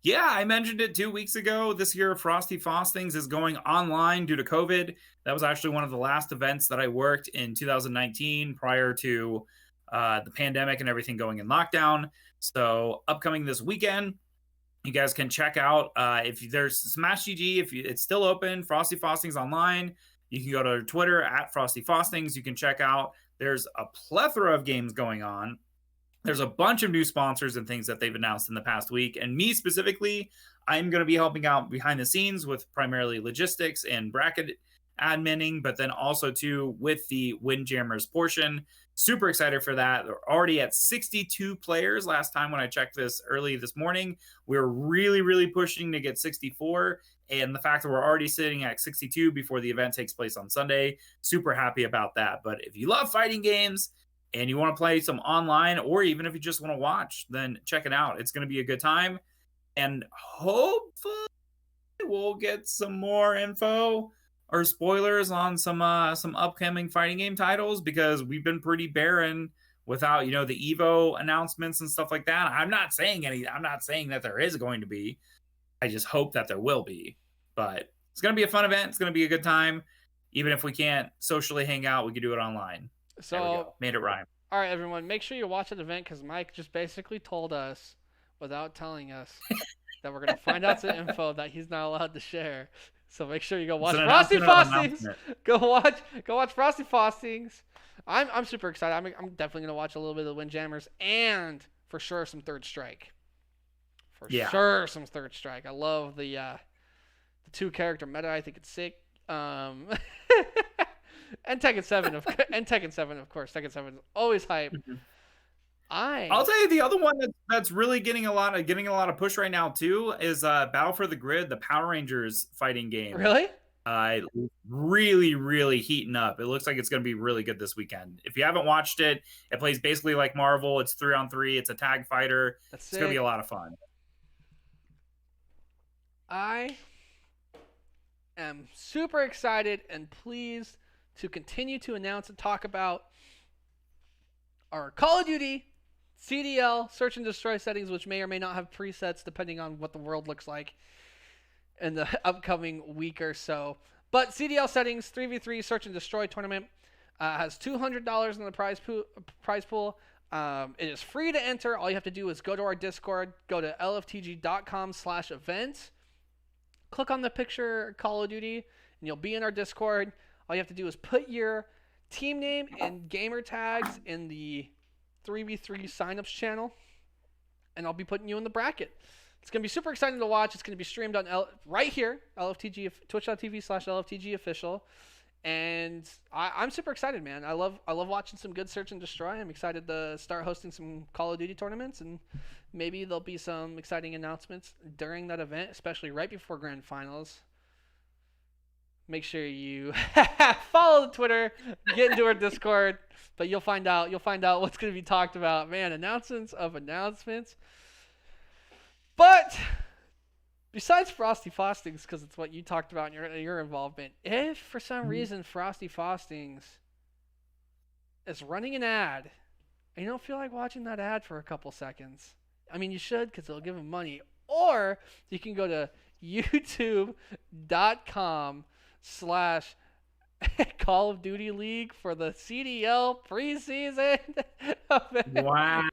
Yeah, I mentioned it 2 weeks ago. This year, Frosty Fostings is going online due to COVID. That was actually one of the last events that I worked in 2019 prior to the pandemic and everything going in lockdown. So upcoming this weekend, you guys can check out if there's Smash GG, it's still open, Frosty Fostings online. You can go to Twitter at Frosty Fostings. You can check out. There's a plethora of games going on. There's a bunch of new sponsors and things that they've announced in the past week. And me specifically, I'm going to be helping out behind the scenes with primarily logistics and bracket adminning, but then also too with the Windjammers portion. Super excited for that. They're already at 62 players last time when I checked this early this morning. We're really, really pushing to get 64. And the fact that we're already sitting at 62 before the event takes place on Sunday, super happy about that. But if you love fighting games and you want to play some online, or even if you just want to watch, then check it out. It's going to be a good time. And hopefully we'll get some more info or spoilers on some upcoming fighting game titles, because we've been pretty barren without, the Evo announcements and stuff like that. I'm not saying that there is going to be. I just hope that there will be. But it's going to be a fun event. It's going to be a good time. Even if we can't socially hang out, we can do it online. So made it rhyme. All right, everyone, make sure you watch that event, because Mike just basically told us, without telling us, that we're going to find out some info that he's not allowed to share. So make sure you go watch Frosty Fostings. Go watch Frosty Fostings. I'm super excited. I'm definitely going to watch a little bit of the Windjammers, and for sure some Third Strike. Sure some Third Strike. I love the 2-character meta. I think it's sick. And Tekken 7 of course. Tekken 7 is always hype. Mm-hmm. I'll tell you the other one that's really getting a lot of push right now too is Battle for the Grid, the Power Rangers fighting game. Really? Really, really heating up. It looks like it's going to be really good this weekend. If you haven't watched it, it plays basically like Marvel. It's 3-on-3. It's a tag fighter. It's going to be a lot of fun. I am super excited and pleased to continue to announce and talk about our Call of Duty CDL search and destroy settings, which may or may not have presets depending on what the world looks like in the upcoming week or so. But CDL settings, 3v3 search and destroy tournament, has $200 in the prize pool. It is free to enter. All you have to do is go to our Discord, go to lftg.com/events, click on the picture Call of Duty, and you'll be in our Discord. All you have to do is put your team name and gamer tags in the 3v3 signups channel, and I'll be putting you in the bracket. It's going to be super exciting to watch. It's going to be streamed on right here, LFTG, twitch.tv/LFTG official. And I'm super excited, man. I love watching some good search and destroy. I'm excited to start hosting some Call of Duty tournaments, and maybe there'll be some exciting announcements during that event, especially right before grand finals. Make sure you follow the Twitter, get into our Discord, but you'll find out what's going to be talked about. Man, announcements of announcements. But besides Frosty Fostings, because it's what you talked about in your involvement, if for some reason Frosty Fostings is running an ad, and you don't feel like watching that ad for a couple seconds, I mean, you should because it'll give them money. Or you can go to youtube.com/Call of Duty League for the CDL preseason. Wow.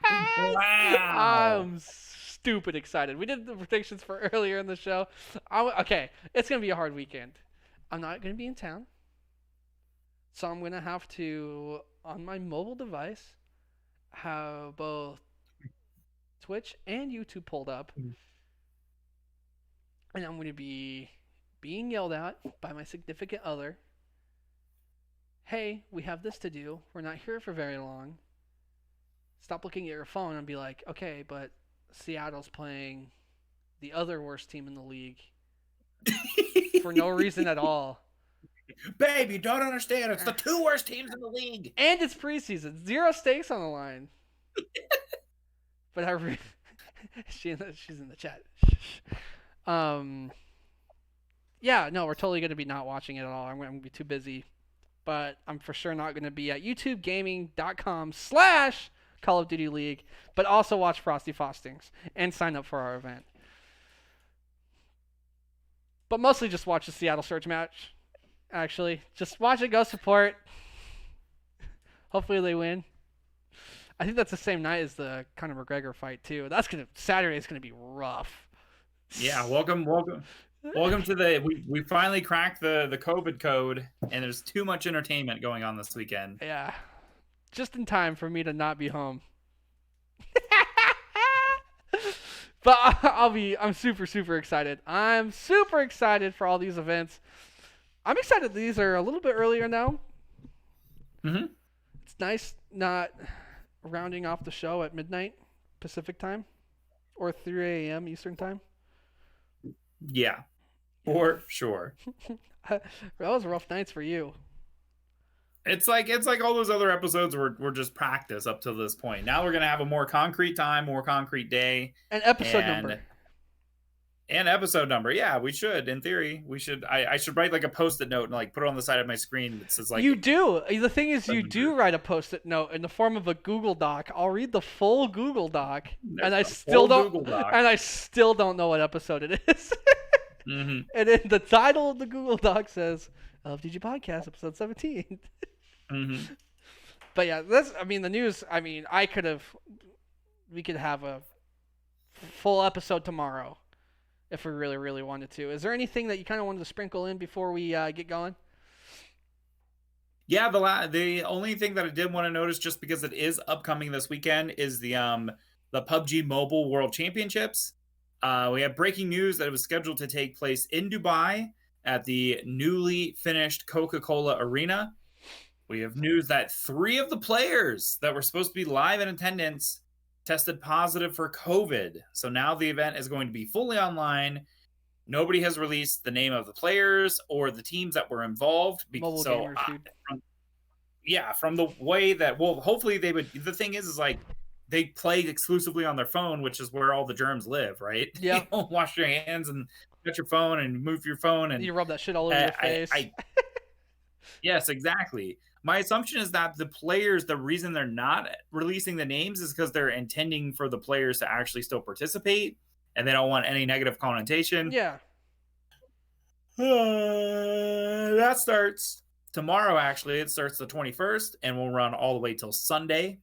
I'm stupid excited. We did the predictions for earlier in the show. Okay, it's going to be a hard weekend. I'm not going to be in town. So I'm going to have to, on my mobile device, have both Twitch and YouTube pulled up. And I'm going to be being yelled at by my significant other. Hey, we have this to do. We're not here for very long. Stop looking at your phone and be like, okay, but Seattle's playing the other worst team in the league for no reason at all. Babe, you don't understand. It's the 2 worst teams in the league. And it's preseason. 0 stakes on the line. But she's in the chat. Yeah, no, we're totally going to be not watching it at all. I'm going to be too busy. But I'm for sure not going to be at youtubegaming.com/Call of Duty League. But also watch Frosty Fostings and sign up for our event. But mostly just watch the Seattle Surge match. Actually, just watch it, go support. Hopefully they win. I think that's the same night as the Conor McGregor fight too. Saturday's gonna be rough. Yeah, welcome to we finally cracked the COVID code, and there's too much entertainment going on this weekend. Yeah, just in time for me to not be home. But I'm super, super excited. I'm super excited for all these events. I'm excited these are a little bit earlier now. Mm-hmm. It's nice not rounding off the show at midnight Pacific time or 3 a.m. Eastern time. Yeah, for sure. That was rough nights for you. It's like all those other episodes were just practice up to this point. Now we're gonna have a more concrete time, more concrete day, and episode number. And episode number. Yeah, we should. In theory, we should. I should write like a post-it note and like put it on the side of my screen that says like. You do. The thing is, you do write a post-it note in the form of a Google Doc. I'll read the full Google Doc, and I still don't know what episode it is. Mm-hmm. And then the title of the Google Doc says LFTG Podcast, episode 17. Mm-hmm. But yeah, the news. I mean, we could have a full episode tomorrow. If we really, really wanted to. Is there anything that you kind of wanted to sprinkle in before we get going? Yeah, the only thing that I did want to notice, just because it is upcoming this weekend, is the PUBG Mobile World Championships. We have breaking news that it was scheduled to take place in Dubai at the newly finished Coca-Cola Arena. We have news that 3 of the players that were supposed to be live in attendance tested positive for COVID. So now the event is going to be fully online. Nobody has released the name of the players or the teams that were involved. Mobile gamers, dude. From the way that, well, hopefully they would. The thing is like they play exclusively on their phone, which is where all the germs live, right? Yeah. You don't wash your hands and touch your phone and move your phone. And you rub that shit all over your face. Yes, exactly. My assumption is that the players, the reason they're not releasing the names is because they're intending for the players to actually still participate, and they don't want any negative connotation. Yeah. That starts tomorrow, actually. It starts the 21st, and will run all the way till Sunday.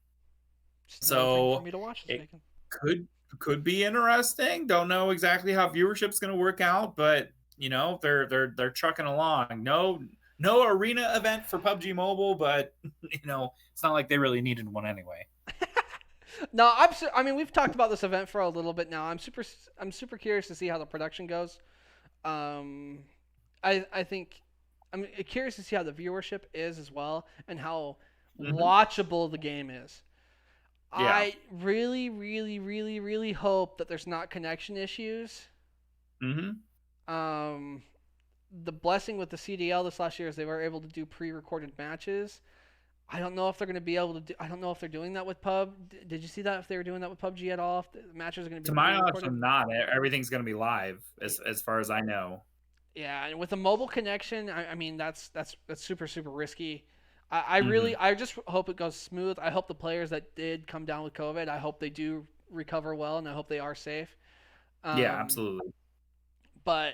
So for me to watch it could be interesting. Don't know exactly how viewership's going to work out, but you know they're trucking along. No arena event for PUBG Mobile, but you know it's not like they really needed one anyway. No, we've talked about this event for a little bit now. I'm super curious to see how the production goes. I think I'm curious to see how the viewership is as well, and how watchable the game is. Yeah. I really, really, really, really hope that there's not connection issues. The blessing with the CDL this last year is they were able to do pre-recorded matches. I don't know if they're going to be able to do. I don't know if they're doing that with PUB. Did you see that? If they were doing that with PUBG at all? If the matches are going to be. To my knowledge, I'm not. Everything's going to be live, as far as I know. Yeah, and with a mobile connection, I mean that's super risky. I just hope it goes smooth. I hope the players that did come down with COVID, I hope they do recover well, and I hope they are safe. Yeah, absolutely. But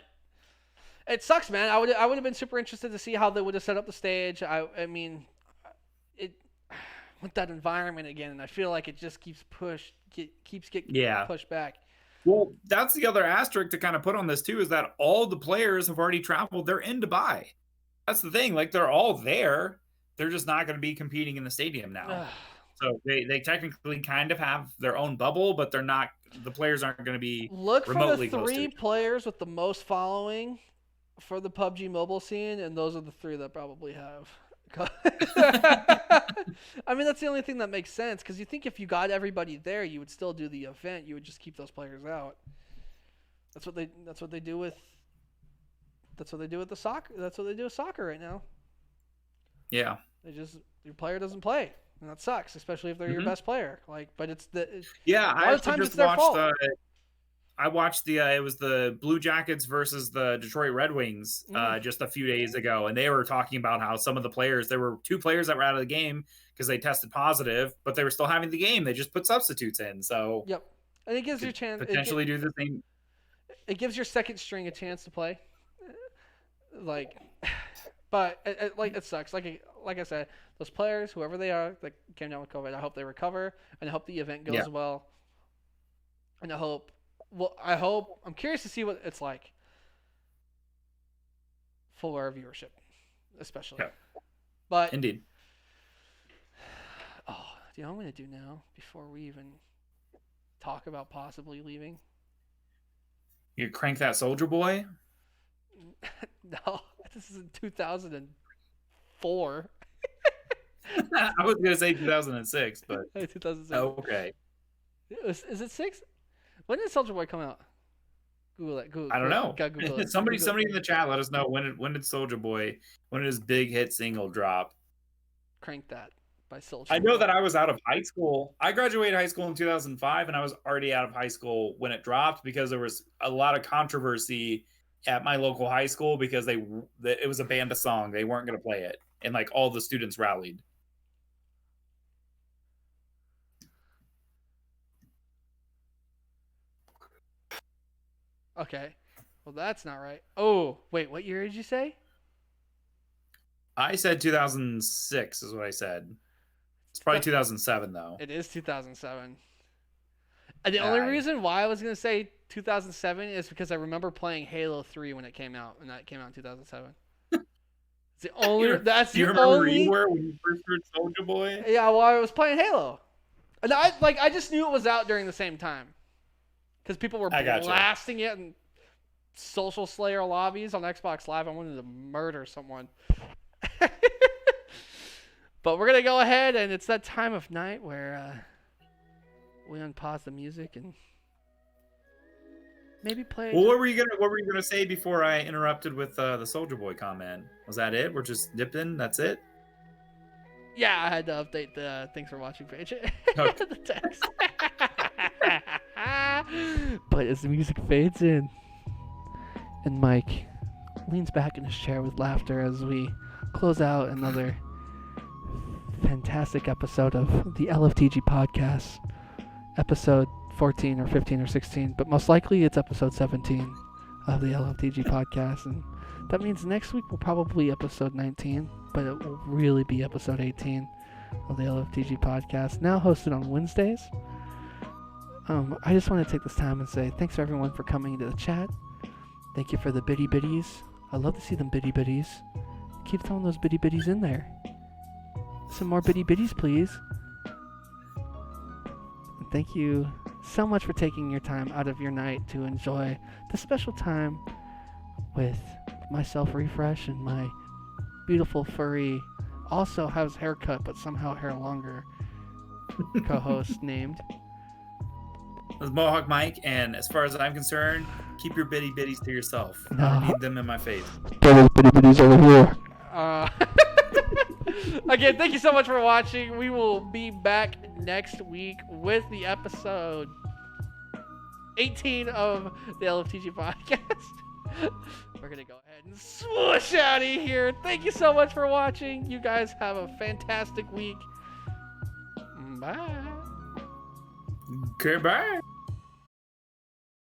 it sucks, man. I would have been super interested to see how they would have set up the stage. I mean, it with that environment again, and I feel like it just keeps getting pushed back. Well, that's the other asterisk to kind of put on this too, is that all the players have already traveled. They're in Dubai. That's the thing. Like, they're all there. They're just not going to be competing in the stadium now. So they technically kind of have their own bubble, but they're not. The players aren't going to be remotely for the three players with the most following for the PUBG mobile scene, and those are the three that probably have. I mean, that's the only thing that makes sense, because you think if you got everybody there, you would still do the event. You would just keep those players out. That's what they do with the soccer. That's what they do with soccer right now. Yeah. Your player doesn't play, and that sucks, especially if they're your best player. But it's I just watched. I watched it was the Blue Jackets versus the Detroit Red Wings just a few days ago, and they were talking about how some of the players, there were 2 players that were out of the game because they tested positive, but they were still having the game. They just put substitutes in. So yep, and it gives you a chance potentially do the same. It gives your second string a chance to play. But it sucks. Like I said, those players, whoever they are, that came down with COVID, I hope they recover, and I hope the event goes well. And I'm curious to see what it's like for viewership, especially. Yeah. But indeed. Oh, do you know what I'm going to do now before we even talk about possibly leaving? You crank that Soldier Boy? No, this is in 2004. I was going to say 2006, but 2006. Oh, okay. Is it 6? When did Soldier Boy come out? Google it. I don't know. Google it. Somebody in the chat let us know when did Soldier Boy, when did his big hit single drop? Crank That by Soldier Boy. I know that I was out of high school. I graduated high school in 2005, and I was already out of high school when it dropped, because there was a lot of controversy at my local high school because it was a banned song. They weren't going to play it, and like all the students rallied. Okay. Well, that's not right. Oh, wait, what year did you say? I said 2006 is what I said. It's probably 2007, though. It is 2007. And the only reason why I was going to say 2007 is because I remember playing Halo 3 when it came out, and that came out in 2007. It's the only. That's the only. Do you remember where you were when you first heard Soulja Boy? Yeah, well, I was playing Halo, and I just knew it was out during the same time, because people were blasting it in Social Slayer lobbies on Xbox Live. I wanted to murder someone. But we're gonna go ahead, and it's that time of night where we unpause the music and maybe play. Well, what were you gonna say before I interrupted with the Soldier Boy comment? Was that it? We're just dipped in. That's it. Yeah, I had to update the thanks for watching page. Okay. The text. But as the music fades in, and Mike leans back in his chair with laughter as we close out another fantastic episode of the LFTG Podcast, episode 14 or 15 or 16, but most likely it's episode 17 of the LFTG Podcast, and that means next week will probably be episode 19, but it will really be episode 18 of the LFTG Podcast, now hosted on Wednesdays. I just want to take this time and say thanks for everyone for coming into the chat. Thank you for the bitty bitties. I love to see them bitty bitties. Keep throwing those bitty bitties in there. Some more bitty bitties, please. And thank you so much for taking your time out of your night to enjoy this special time with myself, Refresh, and my beautiful furry, also has haircut but somehow hair longer co-host named. This is Mohawkmike, and as far as I'm concerned, keep your bitty bitties to yourself. I don't need them in my face. Bitty bitties over here. Again, thank you so much for watching. We will be back next week with the episode 18 of the LFTG podcast. We're going to go ahead and swoosh out of here. Thank you so much for watching. You guys have a fantastic week. Bye. Goodbye.